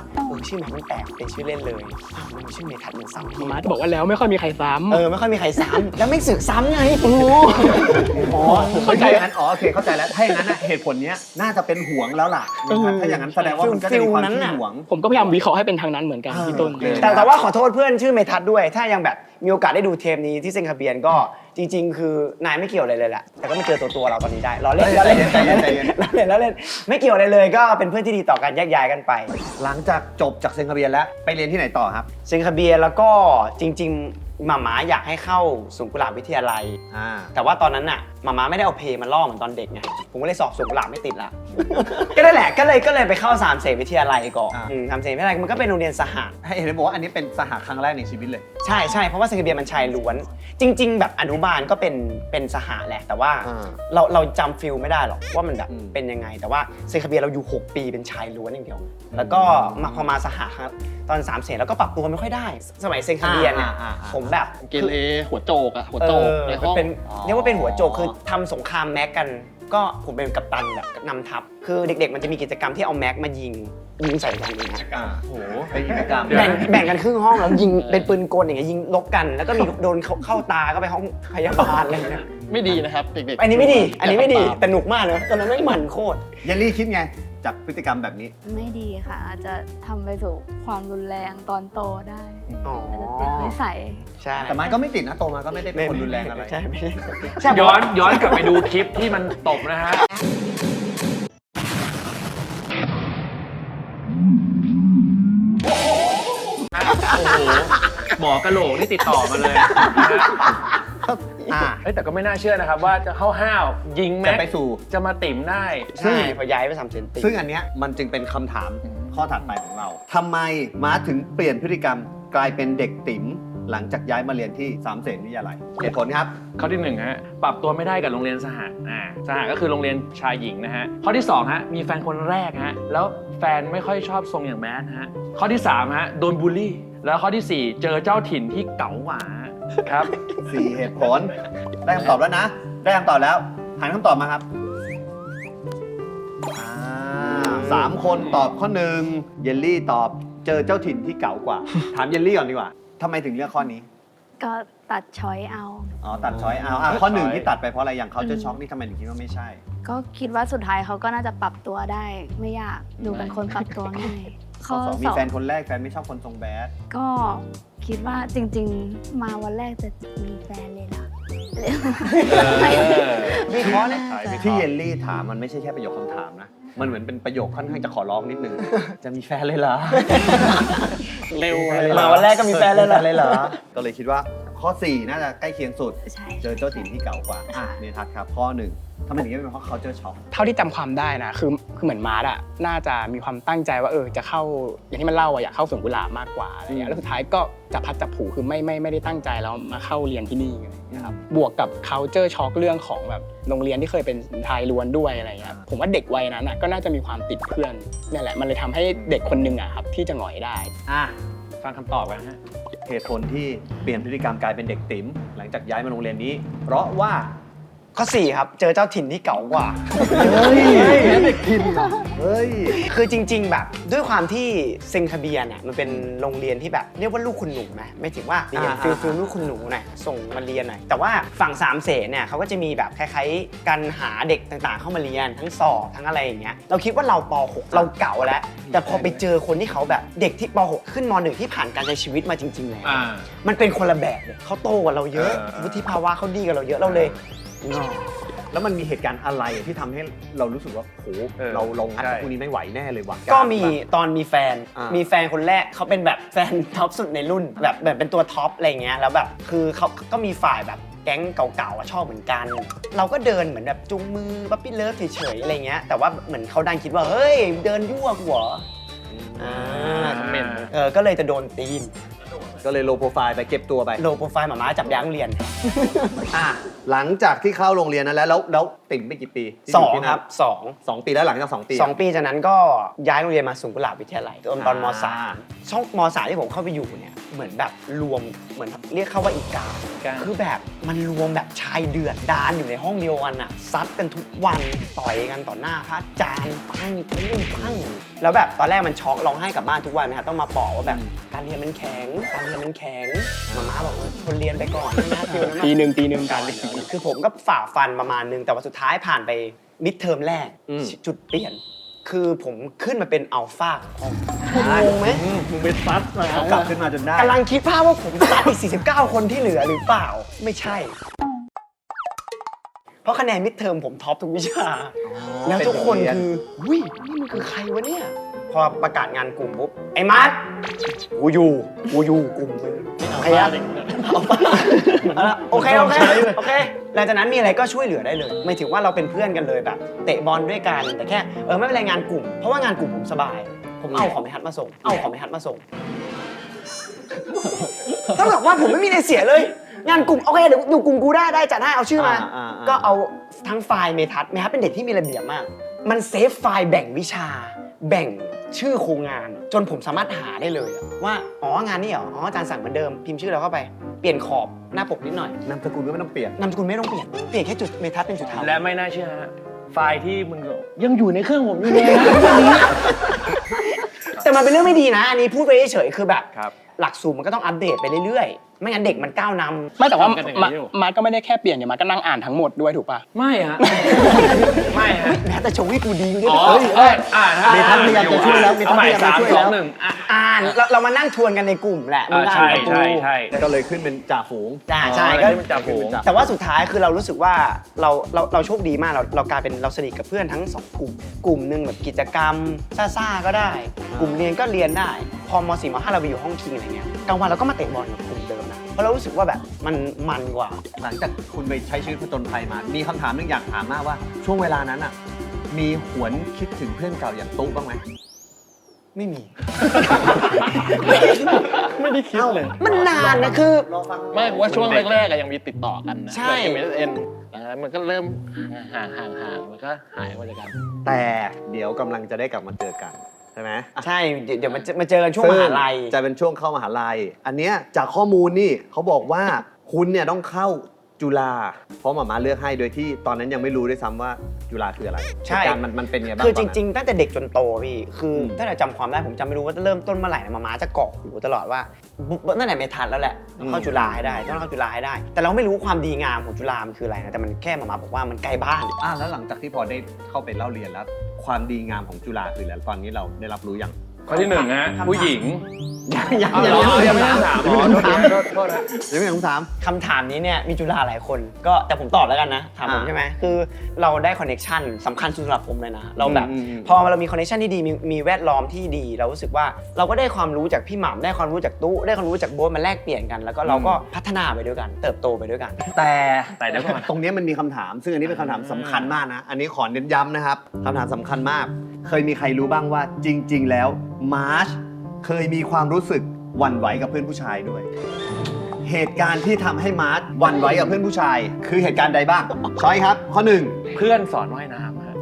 ชื่อเมทัศน์มันแปลกเป็นชื่อเล่นเลยมันชื่อเมทัศน์มันซ้ำพี่ มาจะบอกว่าแล้วไม่ค่อยมีใครซ้ำ ไม่ค่อยมีใครซ้ำแล้วไม่สึกซ้ำไงโอ้ เข้าใจงั้นโอเคเข้าใจแล้วถ้าอย่างนั้นเหตุผลเนี้ยน่าจะเป็นห่วงแล้วล่ะนะครับถ้าอย่างนั้นแสดงว่ามันก็จะมีความขี้ห่วง ผมก็พยายามวิเคราะห์ให้เป็นทางนั้นเหมือนกันพี่ต้น แต่ว่าขอโทษเพื่อนชื่อเมทัศน์ด้วย ถ้ายังแบบมีโอกาสได้ดูเทปนี้ที่เซนคาเบียนก็จริง ๆ คือนายไม่เกี่ยวอะไรเลยแหละแต่ก็มาเจอตัวเราตอนนี้ได้ล้อเล่นไม่เกี่ยวอะไรเลยก็เป็นเพื่อนที่ดีต่อกันแยกย้ายกันไป หลังจากจบจากเซนคาเบียนแล้วไปเรียนที่ไหนต่อครับ เซนคาเบียนแล้วก็จริง ๆหม่าอยากให้เข้าสวนกุหลาบวิทยาลัย แต่ว่าตอนนั้นน่ะหม่าไม่ได้เอาเพมาล่อเหมือนตอนเด็กไงผมก็เลยสอบสวนกุหลาบไม่ติดละ ก็ได้แหละก็เลยไปเข้าสามเสนวิทยาลัยก่อนสามเสนวิทยาลัยมันก็เป็นโรงเรียนสหะ ให้เห็นบอกว่าอันนี้เป็นสหครั้งแรกในชีวิตเลย ใช่เพราะว่าเซนคาเบียนมันชายล้วน จริง ๆ แบบอนุบาลก็เป็นสหะแหละแต่ว่าเราจำฟิลไม่ได้หรอกว่ามันแบบเป็นยังไง แต่ว่าเซนคาเบียนเราอยู่ 6 ปีเป็นชายล้วนอย่างเดียว แล้วก็พอมาสหะตอน3 เสนแล้วก็ปรับตัวไม่ค่อยได้ สมัยเซนคาเบียนเนี่ยผมแบบ เกเรหัวโจกในห้อง เป็นเรียกว่าเป็นหัวโจกคือทำสงครามแม็กกัน ก็ผมเป็นกัปตันแบบนำทัพคือเด็กๆมันจะมีกิจกรรมที่เอาแม็กมายิงใส่กันอย่างเงี้ย โอ้โหเป็นกิจกรรม แบ่งกันครึ่งห้องแล้วยิงเป็นปืนกลอย่างเงี้ยยิงลบกัน แล้วก็มีโดนเข้าตาก็ไปห้องพยาบาลอะไรเงี้ย ไม่ดีนะครับเด็กๆ อันนี้ไม่ดีแต่หนุกมากเลยตอนนั้นไม่หมั่นโคตร เยลลี่คิดไงจากพฤติกรรมแบบนี้ ไม่ดีค่ะ อาจจะทำไปสู่ความรุนแรงตอนโตได้ อ๋อ อาจจะติดนิสัย ใช่ แต่มันก็ไม่ติดนะโตมาก็ไม่ได้เป็นคนรุนแรงอะไร ใช่ไม่ ย้อนกลับไปดูคลิปที่มันตบนะฮะ โอ้โหหมอกะโหลกนี่ติดต่อมาเลยนะฮะเฮ้ยแต่ก็ไม่น่าเชื่อนะครับว่าจะห้าวๆยิงแม็ จะ ก ไปสู่ จะมาติ่มได้ ใช่พอย้ายไป3 เซนติ ซึ่งอันเนี้ยมันจึงเป็นคำถามข้อถัดไปของเราทำไมมาร์ทถึงเปลี่ยนพฤติกรรมกลายเป็นเด็กติ๋มหลังจากย้ายมาเรียนที่สามเสนวิทยาลัยเหตุผลครับ ข้อที่1ฮะปรับตัวไม่ได้กับโรงเรียนสหสหก็คือโรงเรียนชายหญิงนะฮะข้อที่2ฮะมีแฟนคนแรกฮะแล้วแฟนไม่ค่อยชอบทรงอย่างแมทฮะข้อที่3ฮะโดนบูลลี่แล้วข้อที่ 4 เจอเจ้าถิ่นที่เก๋ากว่าครับ 4 เหตุผลได้คำตอบแล้วนะ ได้คำตอบแล้วหันคำตอบมาครับ3 คนตอบข้อ 1เยลลี่ตอบเจอเจ้าถิ่นที่เก๋ากว่า ถามเยลลี่ก่อนดีกว่าทำไมถึงเลือกข้อนี้ ก็ตัดช้อยเอา อ๋อตัดช้อยเอาข้อ 1ที่ตัดไปเพราะอะไรอย่างเขาจะช็อกนี่ทำไมถึงคิดว่าไม่ใช่ ก็คิดว่าสุดท้ายเขาก็น่าจะปรับตัวได้ ไม่ยากดูเป็นคนปรับตัวง่าย ข้อ 2 มีแฟนคนแรกแฟนไม่ชอบคนทรงแบด ก็คิดว่าจริงๆ มาวันแรกจะมีแฟนเลยนะ วิเคราะห์เนี่ย ที่เยลลี่ถามมันไม่ใช่แค่ประโยคคำถามนะมันเหมือนเป็นประโยคค่อนข้างจะขอร้องนิดนึง จะมีแฟนเลยเหรอ เร็ว มาวันแรกก็มีแฟนเลยเหรอ ก็เลยคิดว่าข้อ 4 น่าจะใกล้เคียงสุด ใช่ เจอเจ้าถิ่นที่เก่ากว่าเมทัศน์ครับข้อ 1ทำไมถึงเป็นเพราะ culture shock เท่าที่จำความได้นะคือเหมือนมาร์ทอะน่าจะมีความตั้งใจว่าจะเข้าอย่างที่มันเล่าอะอยากเข้าสวนกุหลาบมากกว่าอะไรเงี้ยแล้วสุดท้ายก็จับพัดจับผูคือไม่ได้ตั้งใจแล้วมาเข้าเรียนที่นี่อะไรเงี้ยครับบวกกับ culture shock เรื่องของแบบโรงเรียนที่เคยเป็นไทยล้วนด้วยอะไรเงี้ยผมว่าเด็กวัยนั้นอะก็น่าจะมีความติดเพื่อนนี่แหละมันเลยทำให้เด็กคนหนึงอะครับที่จะหงอยได้ ฟังคำตอบกันฮะ เหตุผลที่เปลี่ยนพฤติกรรมกลายเป็นเด็กติ๋มหลังจากย้ายมาโรงเรียนนี้ เพราะว่า ข้อ 4 ครับ เจอเจ้าถิ่นที่เก๋ากว่า เด็กถิ่นเฮ้ย คือจริง ๆ แบบด้วยความที่เซนคาเบียนมันเป็นโรงเรียนที่แบบเรียกว่าลูกคุณหนูไหมไม่ถึงว่าเรียนฟิลลูกคุณหนูหน่อยส่งมาเรียนหน่อยแต่ว่าฝั่งสามเสนเนี่ยเขาก็จะมีแบบคล้ายๆการหาเด็กต่างๆ เข้ามาเรียนทั้งสอบทั้งอะไรอย่างเงี้ยเราคิดว่าเราป .6 เราเก๋าแล้วแต่พอไปเจอคนที่เขาแบบเด็กที่ป .6 ขึ้นม .1 ที่ผ่านการใช้ชีวิตมาจริงๆแล้วมันเป็นคนละแบบเลยเขาโตกว่าเราเยอะวุฒิภาวะเขาดีกว่าเราเยอะเราเลยงอ แล้วมันมีเหตุการณ์อะไรที่ทำให้เรารู้สึกว่าโหเรางัดกับพวกนี้ไม่ไหวแน่เลยว่ะ ก็มีตอนมีแฟน มี มีแฟนคนแรกเขาเป็นแบบแฟนท็อปสุดในรุ่นแบบเป็นตัวท็อปอะไรเงี้ยแล้วแบบคือเขาก็มีฝ่ายแบบแก๊งเก่าๆชอบเหมือนกัน เราก็เดินเหมือนแบบจุงมือปั๊ปปี้เลิฟเฉยๆอะไรเงี้ยแต่ว่าเหมือนเขาดันคิดว่าเฮ้ยเดินยั่วกูเหรอคอมเมนต์ก็เลยจะโดนตีน ก็เลยโลโปรไฟล์ไปเก็บตัวไป โลโปรไฟล์หมาจับย้ายโรงเรียน หลังจากที่เข้าโรงเรียนนั้นแล้วติ่มไปกี่ปีที่ ส ยู่ อง ที่นั่น ครับสอง 2 ปีแล้วหลังจาก2 ปี 2 ปีจากนั้นก็ย้ายโรงเรียนมาสวนกุหลาบวิทยาลัยตอนม อ่า .3 ช่องม .3 ที่ผมเข้าไปอยู่เนี่ยเหมือนแบบรวมเหมือนเรียกเข้าว่าอีกาคือแบบมันรวมแบบชายเดือดดานอยู่ในห้องเดียวกันอะซัดกันทุกวันต่อยกันต่อหน้าพระอาจารย์ปั้งแล้วแบบตอนแรกมันช็อกร้องไห้กลับบ้านทุกวันนะครับต้องมาบอกว่าแบบการเรียนมันแข็งมาม่าบอกว่าคนเรียนไปก่อนนะฟิลนั้น ปีหนึ่งการ คือผมก็ฝ่าฟันประมาณนึงแต่ว่าสุดท้ายผ่านไปมิดเทอมแรกจุดเปลี่ยน คือผมขึ้นมาเป็นอัลฟาของห้องงงไหม มึงไปซัดมา เขากลับขึ้นมาจนได้ กำลังคิดภาพว่าผมตัดอีก 49 คนที่เหลือหรือเปล่าไม่ใช่ เพราะคะแนนมิดเทอมผมท็อปทุกวิชา แล้วทุกคนคือวินี่มันคือใครวะเนี่ย พอประกาศงานกลุ่มปุ๊บไอ้มาร์ทกูอยู่กลุ่มมึง ไม่เอา โอ บ้า เค เด็ก โอเคหลังจากนั้นมีอะไรก็ช่วยเหลือได้เลย ไม่ถือว่าเราเป็นเพื่อนกันเลยแบบเตะบอลด้วยกันแต่แค่ไม่เป็นไรงานกลุ่มเพราะว่างานกลุ่มผมสบาย ผมเอาของไปฮัทมาส่งต้องบอกว่าผมไม่มีอะไรเสียเลย งานกลุ่มโอเคเดี๋ยวอยู่กลุ่มกูได้จัดให้เอาชื่อมา ก็เอาทั้งไฟล์เมทัศน์เป็นเด็กที่มีระเบียบมากมันเซฟไฟล์แบ่งวิชาแบ่งชื่อโครงงานจนผมสามารถหาได้เลยว่าอ๋องานนี้เหรออาจารย์สั่งเหมือนเดิมพิมพ์ชื่อเราเข้าไปเปลี่ยนขอบหน้าปกนิดหน่อย นามสกุลก็ไม่ต้องเปลี่ยน นามสกุลไม่ต้องเปลี่ยนแค่จุดเมทัศน์เป็นจุดเทา และไม่น่าเชื่อฮะไฟล์ที่มึงยังอยู่ในเครื่องผมอยู่เลยนะทุกวันนี้ แต่มันเป็นเรื่องไม่ดีนะ อันนี้พูดไปเฉยๆคือแบบ ครับ หลักสูตรมันก็ต้องอัปเดตไปเรื่อยๆ ไม่งั้นเด็กมันก้าวนำ ไม่แต่ว่า ทำกันอย่างนี้อยู่ มาร์ทก็ไม่ได้แค่เปลี่ยนเนี่ยมาร์ทก็นั่งอ่านทั้งหมดด้วยถูกป่ะ ไม่ฮะ ไม่ฮะ แม้แต่โชวี่กูดีกู อ๋อ ด้วย เมทัศน์พยายามจะช่วยแล้ว เอาใหม่ เมทัศน์พยายามจะช่วยแล้ว 3 2 1อ่ะ อ่านเรามานั่งทวนกันในกลุ่มแหละมึงก็อ่านกับกู ใช่ ก็เลยขึ้นเป็นจ่าฝูง ใช่ก็ จ่าฝูง แต่ว่าสุดท้ายคือเรารู้สึกว่าเราโชคดีมากเรากลายเป็นเราสนิทกับเพื่อนทั้งสองกลุ่มหนึ่งแบบกิจกรรมซ่าๆก็ได้ กลุ่มเรียนก็เรียนได้ พอม .4 ม .5 เราไปอยู่ห้องคิงอะไร เงี้ยกลางวันเราก็มาเตะบอลกับกลุ่มเดิมนะเพราะเรารู้สึกว่าแบบมันกว่า หลังจากคุณไปใช้ชีวิตผจญภัยมา มีคำถามนึงอยากถามมากว่าช่วงเวลานั้นอ่ะมีหวนคิดถึงเพื่อนเก่าอย่างตุ๊บ้างไหม ไม่มี ไม่ได้คิดเลย มันนานนะคือ ไม่เพราะว่าช่วงแรกๆอะยังมีติดต่อกันนะ ใช่ MSN มันก็เริ่มห่างมันก็หายไปจากกัน แต่เดี๋ยวกำลังจะได้กลับมาเจอกันใช่ไหม ใช่เดี๋ยวมาเจอกันช่วงมหาลัย จะเป็นช่วงเข้ามหาลัย อันเนี้ยจากข้อมูลนี่เขาบอกว่าคุณเนี่ยต้องเข้าจุฬาเพราะหมาเลือกให้โดยที่ตอนนั้นยังไม่รู้ด้วยซ้ำว่าจุฬาคืออะไร ใช่ เหตุการณ์มันเป็นไงบ้าง คือจ ตนนั้น ริงๆตั้งแต่เด็กจนโตพี่คือถ้าเราจำความได้ผมจำไม่รู้ว่าจะเริ่มต้นเมื่อไหร่นะมาจะเกาะหูตลอดว่าตั้งแต่ไม่ทันแล้วแหละต้องเข้าจุฬาให้ได้ต้องเข้าจุฬาให้ได้ แต่เราไม่รู้ความดีงามของจุฬามันคืออะไรนะแต่มันแค่มาบอกว่ามันใกล้บ้าน แล้วหลังจากที่พอได้เข้าไปเล่าเรียนแล้ว ความดีงามของจุฬาคืออะไรตอนนี้เราได้รับรู้ยัง ข้อที่1ฮะผู้หญิง ยัง ยังไม่ได้ถามโทษนะ ยังไม่ถึงคำถาม คำถามนี้เนี่ยมีจุฬาหลายคนก็แต่ผมตอบแล้วกันนะถามผมใช่ไหมคือเราได้คอนเนคชันสำคัญสุดสำหรับผมเลยนะเราแบบ พอเรามีคอนเนคชันที่ดีมีแวดล้อมที่ดีเรารู้สึกว่าเราก็ได้ความรู้จากพี่หม่ำได้ความรู้จากตู้ได้ความรู้จากโบ๊ทมาแลกเปลี่ยนกัน แล้วก็เราก็พัฒนาไปด้วยกัน เติบโตไปด้วยกัน แต่ เดี๋ยวก่อน ตรงเนี้ยมันมีคำถาม ซึ่งอันนี้เป็นคำถามสำคัญมากนะ อันนี้ขอเน้นย้ำนะครับคำถามสำคัญมาก เคยมีใครรู้บ้างว่าจริง ๆ แล้วมาร์ชเคยมีความรู้สึกหวั่นไหวกับเพื่อนผู้ชายด้วย เหตุการณ์ที่ทำให้มาร์ชหวั่นไหวกับเพื่อนผู้ชาย คือเหตุการณ์ใดบ้างช้อยครับ ข้อ 1 เพื่อนสอนว่ายน้ำฮะ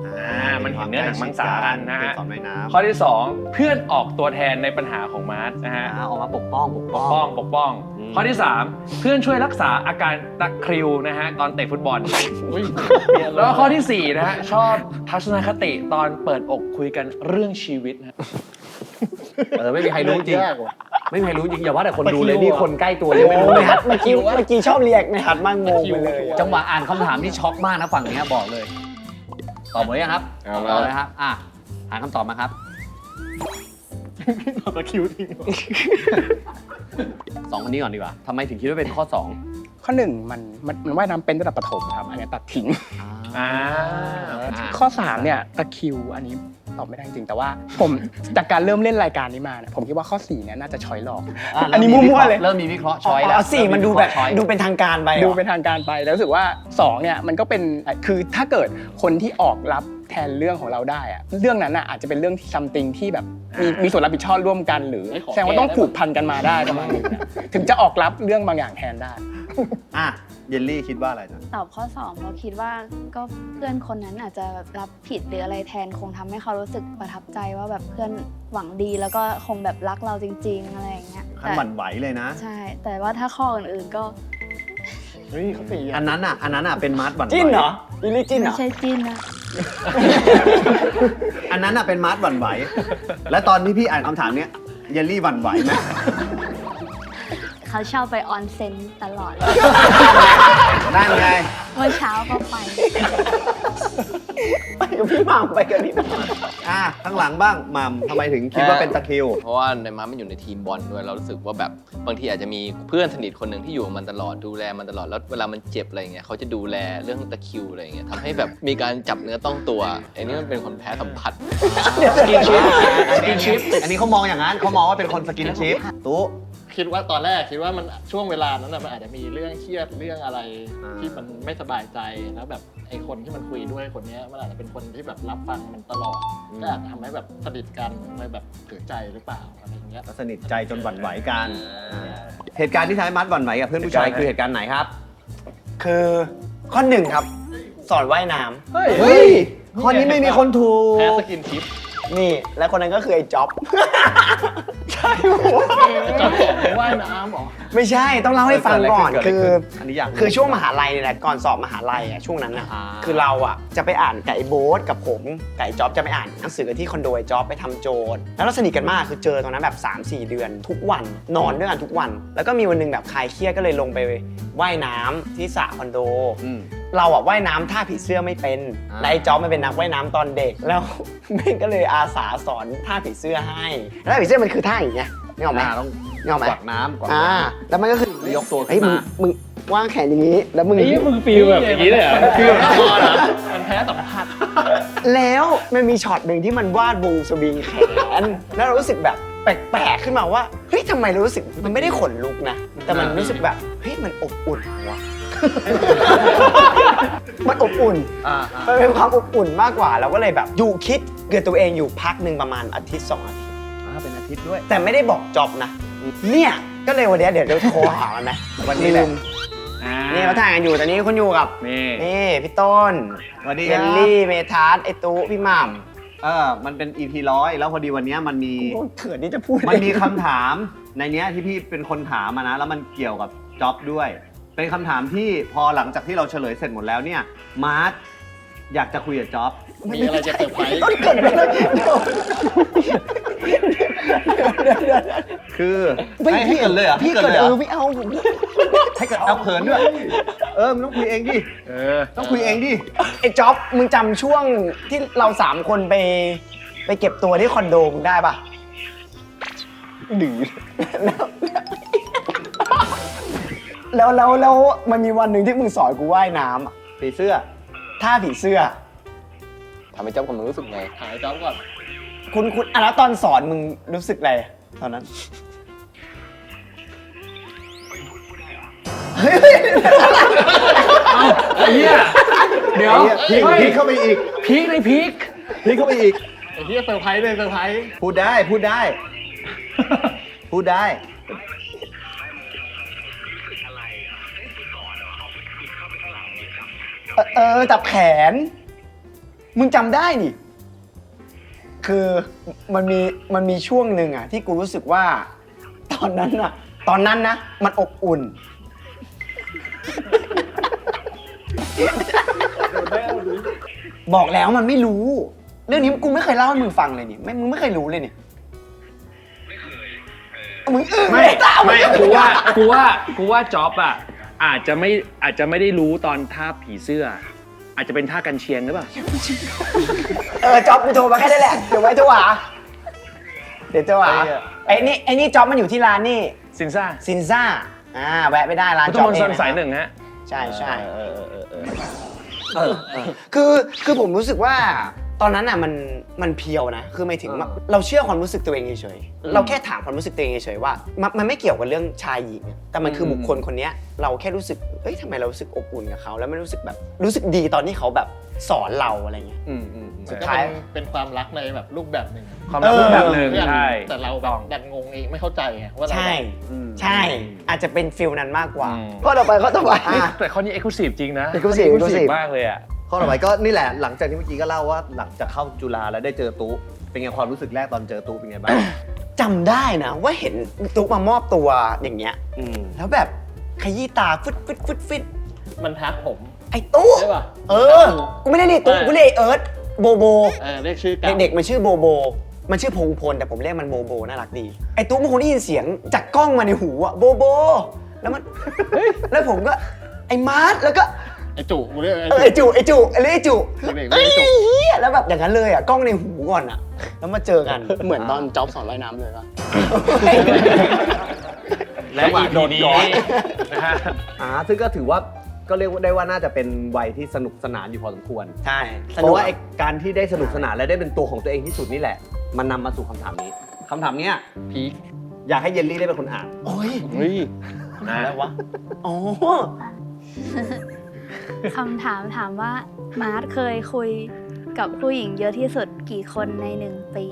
มันเห็นเนื้อหนังมังสากันนะฮะ สอนว่ายน้ำ ข้อที่ 2 เพื่อนออกตัวแทนในปัญหาของมาร์ทนะฮะ ออกมาปกป้อง ปกป้อง ข้อที่ 3 เพื่อนช่วยรักษาอาการตะคริวนะฮะตอนเตะฟุตบอล แล้วก็ข้อที่ 4 นะฮะชอบทัศนคติตอนเปิดอกคุยกันเรื่องชีวิตนะ ไม่มีใครรู้จริง ยากว่ะ ไม่มีใครรู้จริงอย่าว่าแต่คนดูเลยนี่คนใกล้ตัวยังไม่รู้ ใน เลย ฮัทเมื่อกี้ชอบเรียกในฮัทมากงงไปเลย จังหวะอ่านคำถามที่ช็อกมากนะฝั่งนี้บอกเลย ตอบหมดยังครับ เอามา ตอบเลยครับอ่านคำตอบมาครับ ตะคิวทิ้ง สองคนนี้ก่อนดีกว่าทำไมถึงคิดว่าเป็นข้อ ข้อ1มันว่ายน้ำเป็นตั้งแต่ประถมครับอันนี้ตัดทิ้ง อ่า ข้อ3เนี่ยตะคริวอันนี้ตอบไม่ได้จริงแต่ว่าผมจากการเริ่มเล่นรายการนี้มาเนี่ยผมคิดว่าข้อ4เนี่ยน่าจะช้อยหลอก 2 อันนี้มั่วๆเลย เริ่มมีวิเคราะห์ช้อยแล้ว อ๋อสี่มันดูแบบ ช้อย ดูเป็นทางการไปเหรอ ดูเป็นทางการไปแล้วรู้สึกว่า2เนี่ยมันก็เป็นคือถ้าเกิดคนที่ออกรับแทนเรื่องของเราได้อะเรื่องนั้นอะอาจจะเป็นเรื่องที่ something ที่แบบมีส่วนรับผิดชอบร่วมกันหรือแสดงว่าต้องผูกพันกันมาได้ประมาณนึงนะถึงจะออกรับเรื่องบางอย่างแทนได้ เยลลี่คิดว่าอะไรจ๊ะ ตอบข้อ2เพราะคิดว่าก็เพื่อนคนนั้นอาจจะแบบรับผิดหรืออะไรแทนคงทำให้เขารู้สึกประทับใจว่าแบบเพื่อนหวังดีแล้วก็คงแบบรักเราจริง ๆอะไรอย่างเงี้ย ขั้นหวั่นไหวเลยนะ ใช่ แต่ว่าถ้าข้ออื่นๆก็ เฮ้ยเขาสี่ อันนั้นอ่ะเป็นมาร์ทหวั่นไหว จิ้นเหรอลิลลี่จิ้นเหร ไม่ อ ใช่จิ้นนะ อันนั้นอ่ะเป็นมาร์ทหวั่นไหว และตอนที่พี่อ่านคำถามเนี้ยเยลลี่หวั่นไหวไหม เขาชอบไปออนเซ็นตลอด นั่นไง เมื่อเช้าก็ไป ไปกับพี่หม่ำไปกับพี่หม่ำ ข้างหลังบ้างมัมทำไมถึงคิดว่าเป็นตะคริว เพราะว่าในมาร์ทมันอยู่ในทีมบอลด้วยเรารู้สึกว่าแบบบางทีอาจจะมีเพื่อนสนิทคนหนึ่งที่อยู่กับมันตลอดดูแลมันตลอดแล้วเวลามันเจ็บอะไรเงี้ยเขาจะดูแลเรื่องตะคริวอะไรเงี้ยทำให้แบบมีการจับเนื้อต้องตัวอันนี้มันเป็นคนแพ้สัมผัส สกินชิปอันนี้เขามองอย่างนั้นเขามองว่าเป็นคนสกินชิปตุ๊ คิดว่าตอนแรกคิดว่ามันช่วงเวลานั้นน่ะมันอาจจะมีเรื่องเครียดเรื่องอะไรที่มันไม่สบายใจแล้วแบบไอ้คนที่มันคุยด้วยคนเนี้ยมันอาจจะเป็นคนที่แบบรับฟังมันตลอดก็อาจจะทำให้แบบสนิทกันเลยแบบเกิดใจหรือเปล่าอะไรอย่างเงี้ย สนิทใจจนหวั่นไหวกัน เหตุการณ์ที่ทำให้มัดหวั่นไหวกับเพื่อนผู้ชายคือเหตุการณ์ไหนครับ คือข้อ1ครับ สอนว่ายน้ำ เฮ้ย ข้อนี้ไม่มีคนถูก แพ้สกินทิป นี่และคนนั้นก็คือไอ้จ๊อบ จะบอกว่ายน้ำหรอ ไม่ใช่ต้องเล่าให้ฟังก่อน เกิดอะไร คือ ขึ้นอันนี้อยากรู้ คือช่วงมหาลัยเนี่ยแหละก่อนสอบมหาลัยอ่ะช่วงนั้นอ่ะคือเราอ่ะจะไปอ่านกับไอ้โบ๊ทกับผมกับไอ้จ๊อบจะไปอ่านหนังสือกันที่คอนโดไอ้จ๊อบไปทำโจทย์แล้วเราสนิทกันมากคือเจอตอนนั้นแบบ 3-4 เดือนทุกวันนอนด้วยกันทุกวัน แล้วก็มีวันหนึงแบบคลายเครียดก็เลยลงไปว่ายน้ำที่สระคอนโด เราอะว่ายน้ำท่าผีเสื้อไม่เป็นและไอ้จ๊อบมันเป็นนักว่ายน้ำตอนเด็กแล้ว แม่งก็เลยอาสาสอนท่าผีเสื้อให้แล้วท่าผีเสื้อมันคือท่าอย่างเงี้ยนึกออกไหม ต้อง นึกออกไหม กวักน้ำกวัก แล้วมันก็คือย กตัวขึ้ เฮ้ย นมา มึงว่างแขนอย่างนี้แล้วมึง มึงฟีลแบบอย่างนี้เลยเหรอฟีลแบบละครเหรอ มันแพ้สัมผัส แล้วมันมีช็อตหนึ่งที่มันวาดวงสวิงแขนแล้วเรารู้สึกแบบ แปลกๆขึ้นมาว่าเฮ้ยทำไมรู้สึกมันไม่ได้ขนลุกนะแต่มันรู้สึกแบบเฮ้ยมันอบอุ่นวะ มันอบอุ่นมันเป็นความอบอุ่นมากกว่าเราก็เลยแบบอยู่คิดเกิดตัวเองอยู่พักหนึ่งประมาณอาทิตย์2 อาทิตย์ เป็นอาทิตย์ด้วย แต่ไม่ได้บอกจ็อบนะเนี่ยก็เลยวันนี้เดี๋ยวโทรหามันไหม วันนี้แหละ นี่เขาถ่ายกันอยู่ตอนนี้คุณอยู่กับ นี่พี่ต้น สวัสดี เย ครั ล บ ลี่เมทัสไอตู้พี่หม่ มันเป็น EP 100แล้วพอดีวันเนี้ยมันมี ำเขินที่จะพูด มันมีคำถามในเนี้ยที่พี่เป็นคนถามมานะ แล้วมันเกี่ยวกับจ็อบด้วย เป็นคำถามที่พอหลังจากที่เราเฉลยเสร็จหมดแล้วเนี่ยมาร์ทอยากจะคุยกับจ็อบ มีอะไรจะเซอร์ไพรส์ ต้นเกิดไปเลย คือให้เกิดเลยเหรอ พี่ ให้ เกิด เลยเหรอ ไม่เอา ให้เกิดเอาเขินด้วยมันต้องคุยเองดิต้องคุยเองดิ ไอ้จ๊อบมึงจำช่วงที่เรา3 คนไปเก็บตัวที่คอนโดมึงได้ปะหรือแล้วมันมีวันหนึ่งที่มึงสอนกูว่ายน้ำอะ สีเสื้อ ท่าผีเสื้อ ทำให้จ๊อบกับมึงรู้สึกไง หายจ๊อบก่อน คุณแล้วตอนสอนมึงรู้สึกอะไรตอนนั้น ไอ้เหี้ยเดี๋ยว พีคเข้าไปอีก พีคในพีค พีคเข้าไปอีก ไอ้ที่เซอร์ไพรส์เลยเซอร์ไพรส์ พูดได้ พูดได้ พูดได้ จับแขน มึงจำได้นี่ คือมันมีช่วงหนึ่งอะที่กูรู้สึกว่า ตอนนั้นนะมันอบอุ่น บอกแล้วมันไม่รู้ เรื่องนี้กูไม่เคยเล่าให้มึงฟังเลยนี่มึงไม่เคยรู้เลยนี่มึงไม่กูว่าจ๊อบอ่ะอาจจะไม่ได้รู้ตอนท่าผีเสื้อ อาจจะเป็นท่ากันเชียงหรือเปล่า จ๊อบกูโทรมาแค่นั้นแหละเดี๋ยวไว้โทรหาไอ้นี่จ๊อบมันอยู่ที่ร้านนี่ ซินซ่า ซินซ่าแวะไม่ได้ร้าน พุทธ จ๊อบ มณ เอ ฑ ง ลสายหนึ่งฮะ ใช่คือผมรู้สึกว่าตอนนั้นอ่ะมันเพียวนะคือไม่ถึงว่าเราเชื่อความรู้สึกตัวเองเฉยๆเราแค่ถามความรู้สึกตัวเองเฉยๆว่ามันไม่เกี่ยวกับเรื่องชายหญิงแต่มันคือบุคคลคนนี้เราแค่รู้สึกเอ้ยทำไมเรารู้สึกอบอุ่นกับเขาแล้วไม่รู้สึกแบบรู้สึกดีตอนที่เขาแบบสอนเราอะไรเงี้ย สุดท้ายเป็นความรักในแบบรูปแบบหนึ่ง ความรักรูปแบบหนึ่งใช่ แต่เราแบบดันงงเองไม่เข้าใจไงว่าเรา ใช่อาจจะเป็นฟิลนั้นมากกว่า ข้อต่อไป แต่ข้อนี้เอ็กซ์คลูซีฟจริงนะ Exclusive มากเลยอ่ะ ข้อต่อไปก็นี่แหละ หลังจากที่เมื่อกี้ก็เล่าว่าหลังจากเข้าจุฬาแล้วได้เจอตุ๊เป็นไงความรู้สึกแรกตอนเจอตุ๊เป็นไงบ้าง จำได้นะว่าเห็นตุ๊กมามอบตัวอย่างเงี้ยแล้วแบบขยี้ตาฟึด มันทักผม ไอ้ตุ๊ ใช่ป่ะ กูไม่ได้เรียกตุ๊กูเรียกเอิร์ธโบโบ เรียกชื่อเก่า เด็กๆมันชื่อโบโบมันชื่อพงพลแต่ผมเรียกมันโบโบน่ารักดีไอ้ตุ๊กบางคนได้ยินเสียงจากกล้องมาในหูอะโบโบแล้วมันแล้วผมก็ไอ้มาร์ทแล้วก็ ไอ้จู่กูเรียก ไอ้จุเรียกไอ้จุ เด็กๆเรียกไอ้จู่ เฮียแล้วแบบอย่างนั้นเลยอะกล้องในหูก่อนอะแล้วมาเจอกัน เหมือนตอนจ๊อบสอนว่ายน้ำเลยป่ะ และ EP นี้นะฮะ ซึ่งก็ถือว่าก็เรียกได้ว่าน่าจะเป็นวัยที่สนุกสนานอยู่พอสมควร ใช่ เพราะว่าไอ้การที่ได้สนุกสนานและได้เป็นตัวของตัวเองที่สุดนี่แหละ มันนำมาสู่คำถามนี้คำถามเนี้ย พีค อยากให้เยลลี่ได้เป็นคนอ่าน โอ้ย อะไรวะ อ๋อ คำถามว่ามาร์ทเคยคุยกับผู้หญิงเยอะที่สุดกี่คนใน1 ปี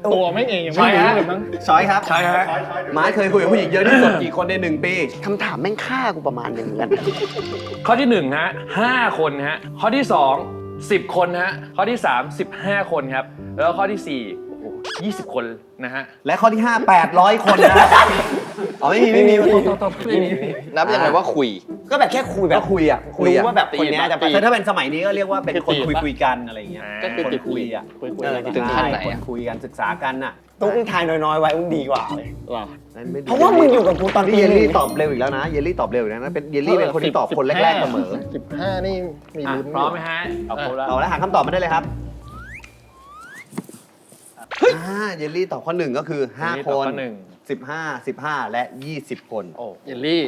ตัวไม่งเองยังไม่รู้เลยมั้ง ช้อยครับช้อยฮะมาร์ทเคยคุยกับผู้หญิงเยอะที่สุดกี่คนใน1 ปี คำถามแม่งฆ่ากูประมาณหนึ่งเหมือนกัน ข้อที่1ฮะ5 คนฮะข้อที่2 10 คนฮะข้อที่3 15 คนครับแล้วข้อที่4โอ้โห20 คนนะฮะ และข้อที่5 800 คนนะอ๋อไม่มี นับยังไงว่าคุย ก็แบบแค่คุยแบบ ก็คุยอ่ะ รู้ว่าแบบคนเนี้ยจะไป ถ้าเป็นสมัยนี้ก็เรียกว่าเป็นคนคุยกันอะไรอย่างเงี้ย ก็คือ คน ติด คุยอ่ะ คุย ถึงขั้นไหน คน อะ คุยกันศึกษากันน่ะ ตุ๊กมึงทายน้อยๆไว้มึงดีกว่าเลย หรอ เพราะว่ามึงอยู่กับกูตอน นี่ ปี เยล หนึ่ ลี่ ง ตอบเร็วอีกแล้วนะเยลลี่ตอบเร็วอีกแล้วนะเป็นเยลลี่เป็นคนที่ตอบคนแรกๆเสมอ 15นี่มีลุ้น พร้อมไหมฮะเอาครบแล้ว เอาแล้วหาคำตอบมาได้เลยครับเยลลี่ตอบข้อ1ก็คือ5 คน 15 และ 20 คน โอ้เยลลี่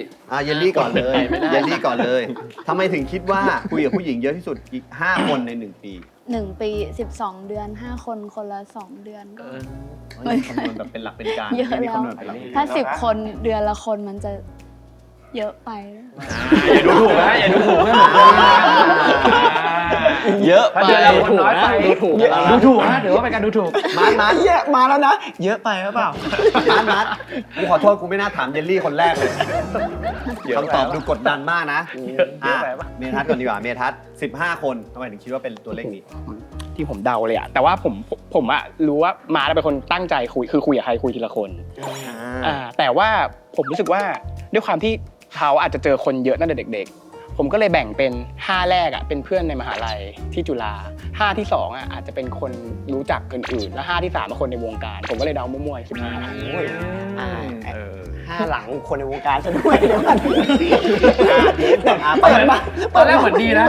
เยลลี่ก่อนเลย ไม่ได้ เยลลี่ก่อนเลยทำไมถึงคิดว่าคุยกับผู้หญิงเยอะที่สุดอีก5 คนใน1 ปี 1 ปี 12 เดือน 5 คนคนละ 2 เดือนก็ คำนวณแบบเป็นหลักเป็นการ เยอะ ไม่มี แล้ว คำนวณเป็นหลักเป็นการ ถ้า 10 คนเดือนละคนมันจะเยอะไป อย่าดูถูกนะอย่าดูถูกเพื่อนผมนะ เยอะไป ถ้าเดือนละคนน้อยไปดูถูกนะถือว่าเป็นการดูถูก มาร์ท เยอะมาแล้วนะ เยอะไปหรือเปล่า มาร์ทกูขอโทษกูไม่น่าถามเยลลี่คนแรกเลยคำตอบดูกดดันมากนะ เยอะไปปะ เมทัศน์ก่อนดีกว่าเมทัศน์15 คนทำไมถึงคิดว่าเป็นตัวเลขนี้ ที่ผมเดาเลยอะแต่ว่าผมอะรู้ว่ามาร์ทเป็นคนตั้งใจคุยคือคุยกับใครคุยทีละคนแต่ว่าผมรู้สึกว่าด้วยความที่เขาอาจจะเจอคนเยอะตั้งแต่เด็กๆ ผมก็เลยแบ่งเป็น5แรกอะเป็นเพื่อนในมหาลัยที่จุฬา5ที่2อะอาจจะเป็นคนรู้จักคนอื่นและ5ที่3เป็นคนในวงการ ผมก็เลยเดามั่วๆ5หลังคนในวงการซะด้วยเดี๋ยวมัน เปิดมา ตอนแรกเหมือนดีนะ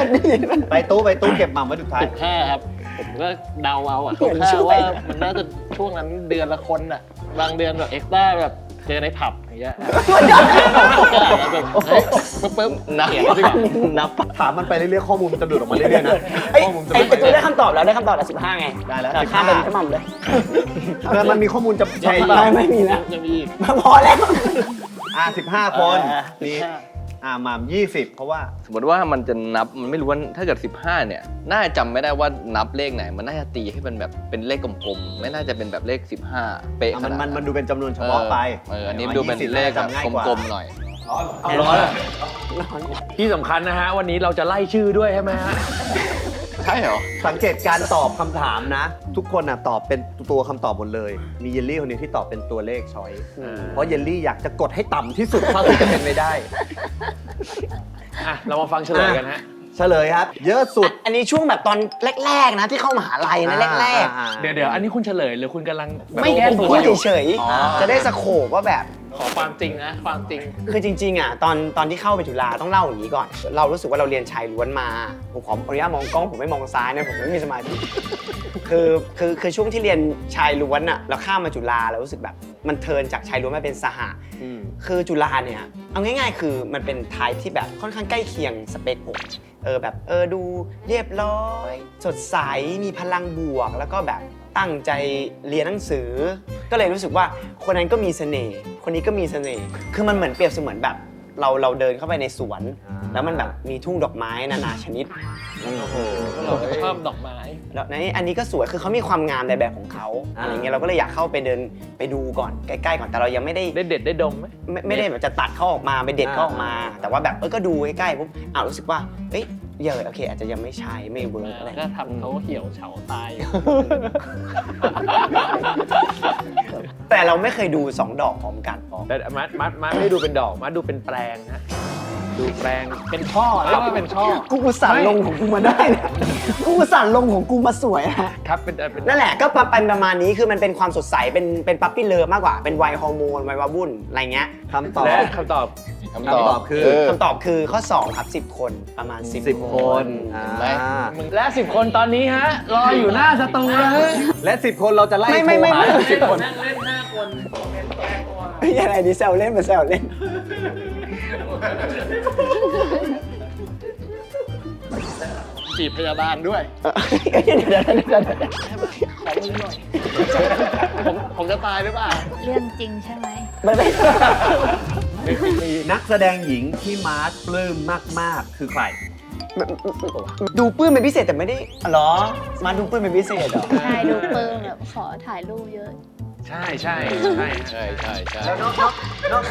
ไปตู้เก็บหม่ำไว้สุดท้าย 15 ครับ ผมก็เดาเอาอะ เหมือนช่ ค่า วย ว่ามันน่าจะช่วงนั้นเดือนละคนอะบางเดือนแบบเอ็กซ์ต้าแบบเจอในผับอย่างเงี้ยแบบเฮ้ยปึ๊บๆ นับ เขียนดีกว่า นับ ถามมันไปเรื่อยๆข้อมูลมันจะหลุดออกมาเรื่อยๆนะ ไอ้ ข้อมูลจะ ไอ้ ไม่ ตัวได้คำตอบแล้วได้คำตอบแล้ว15ไง ได้แล้ว ข้ามไปขมั่มเลย แล้วมันมีข้อมูลจะใช่ ไม่มีนะ ยังมีอีก พอแล้ว 15 คนมีหม่ำ20 เพราะว่า สมมติว่ามันจะนับมันไม่รู้ว่าถ้าเกิด 15 เนี่ย น่าจะจำไม่ได้ว่านับเลขไหน มันน่าจะตีให้เป็นแบบเป็นเลขกลมๆ ไม่น่าจะเป็นแบบเลข 15 เป๊ะขนาด มันดูเป็นจำนวนเฉพาะไป อันนี้ดูเป็นเลขแบบ จำง่ายกว่า กลมๆหน่อย เอาร้อนที่สำคัญนะฮะวันนี้เราจะไล่ชื่อด้วยใช่ไหมฮะ ใช่เหรอ สังเกตการตอบคำถามนะ ทุกคนตอบเป็นตัวคำตอบหมดเลย มีเยลลี่คนเดียวที่ตอบเป็นตัวเลขช้อยเพราะเยลลี่อยากจะกดให้ต่ำที่สุดเท่าที่จะเป็นไปได้ อ่ะเรามาฟังเฉลยกันฮะ เฉลยครับ เยอะสุด อันนี้ช่วงแบบตอนแรกๆนะที่เข้ามหาลัยนะแรก เดี๋ยวอันนี้คุณเฉลยหรือคุณกำลังแบบ ๆไม่ แก้ ผม ตัว พูด อยู่ เฉยๆจะได้สโคปว่าแบบ ขอความจริงนะความจริง คือจริงๆอ่ะตอนที่เข้าไปจุฬาต้องเล่าอย่างนี้ก่อน เรารู้สึกว่าเราเรียนชายล้วนมาผมขออนุญาตมองกล้องผมไม่มองซ้ายนะผมไม่มีสมาธิคือช่วงที่เรียนชายล้วนอ่ะเราข้ามมาจุฬาเรารู้สึกแบบมันเทิร์นจากชายล้วนมาเป็นสหะคือจุฬาเนี่ยเอาง่ายๆ คือมันเป็นไทป์ที่แบบค่อนข้างใกล้เคียงสเปคผมแบบดูเรียบร้อยสดใสมีพลังบวกแล้วก็แบบตั้งใจเรียนหนังสือ ก็เลยรู้สึกว่าคนนั้นก็มีเสน่ห์คนนี้ก็มีเสน่ห์คือมันเหมือนเปรียบเสมือนแบบเราเดินเข้าไปในสวน แล้วมันแบบมีทุ่งดอกไม้นานาชนิด เราชอบดอกไม้ แล้วในอันนี้ก็สวยคือเขามีความงามในแบบของเขาอะไรเงี้ยเราก็เลยอยากเข้าไปเดินไปดูก่อนใกล้ๆก่อนแต่เรายังไม่ได้ ได้เด็ดได้ดมไหม ไม่ได้แบบจะตัดเขาออกมาไปเด็ดเขาออกมา แต่ว่าแบบก็ดูใกล้ๆปุ๊บรู้สึกว่าเอ้ยโอเคอาจจะยังไม่ใช่ไม่เวิร์กอะไร ก็ทำเขาเหี่ยวเฉาตาย แต่เราไม่เคยดู2 ดอกพร้อมกัน แต่มัดไม่ได้ดูเป็นดอกมัดดูเป็นแปลงฮะดูแปลง เป็นช่อเรียกว่าเป็นช่อ กูสั่นลงของกูมาได้นะกูสั่นลงของกูมาสวยฮะ ครับเป็น นั่นแหละก็เป็นประมาณนี้คือมันเป็นความสดใสเป็นปั๊ปปี้เลิฟมากกว่าเป็นวัยฮอร์โมนวัยวาวุ่นอะไรเงี้ย คำตอบ และคำตอบ คำตอบคือ คำตอบคือข้อ2ครับ10 คนประมาณ10 คน เห็นไหม และ10 คนตอนนี้ฮะรออยู่หน้าสตูเลย และ 10 คนเราจะไล่ ไม่ โทรหา 10 คน นั่งเล่น5 คนเป็นแก้ตัว ยังไงดีแซวเล่นมาแซวเล่น จีบพยาบาลด้วย เดี๋ยว ขอมือหน่อยผมจะตายหรือเปล่า เรื่องจริงใช่ไหม นักแสดงหญิงที่มาร์ทปลื้มมากๆ คือใคร ดูปื้มเป็นพิเศษแต่ไม่ได้เหรอมาดูปื้มเป็นพิเศษเหรอ ใช่ดูเปิงแบบขอถ่ายรูปเยอะ ใช่ ใช่ใช่ใช่ แล้วนอก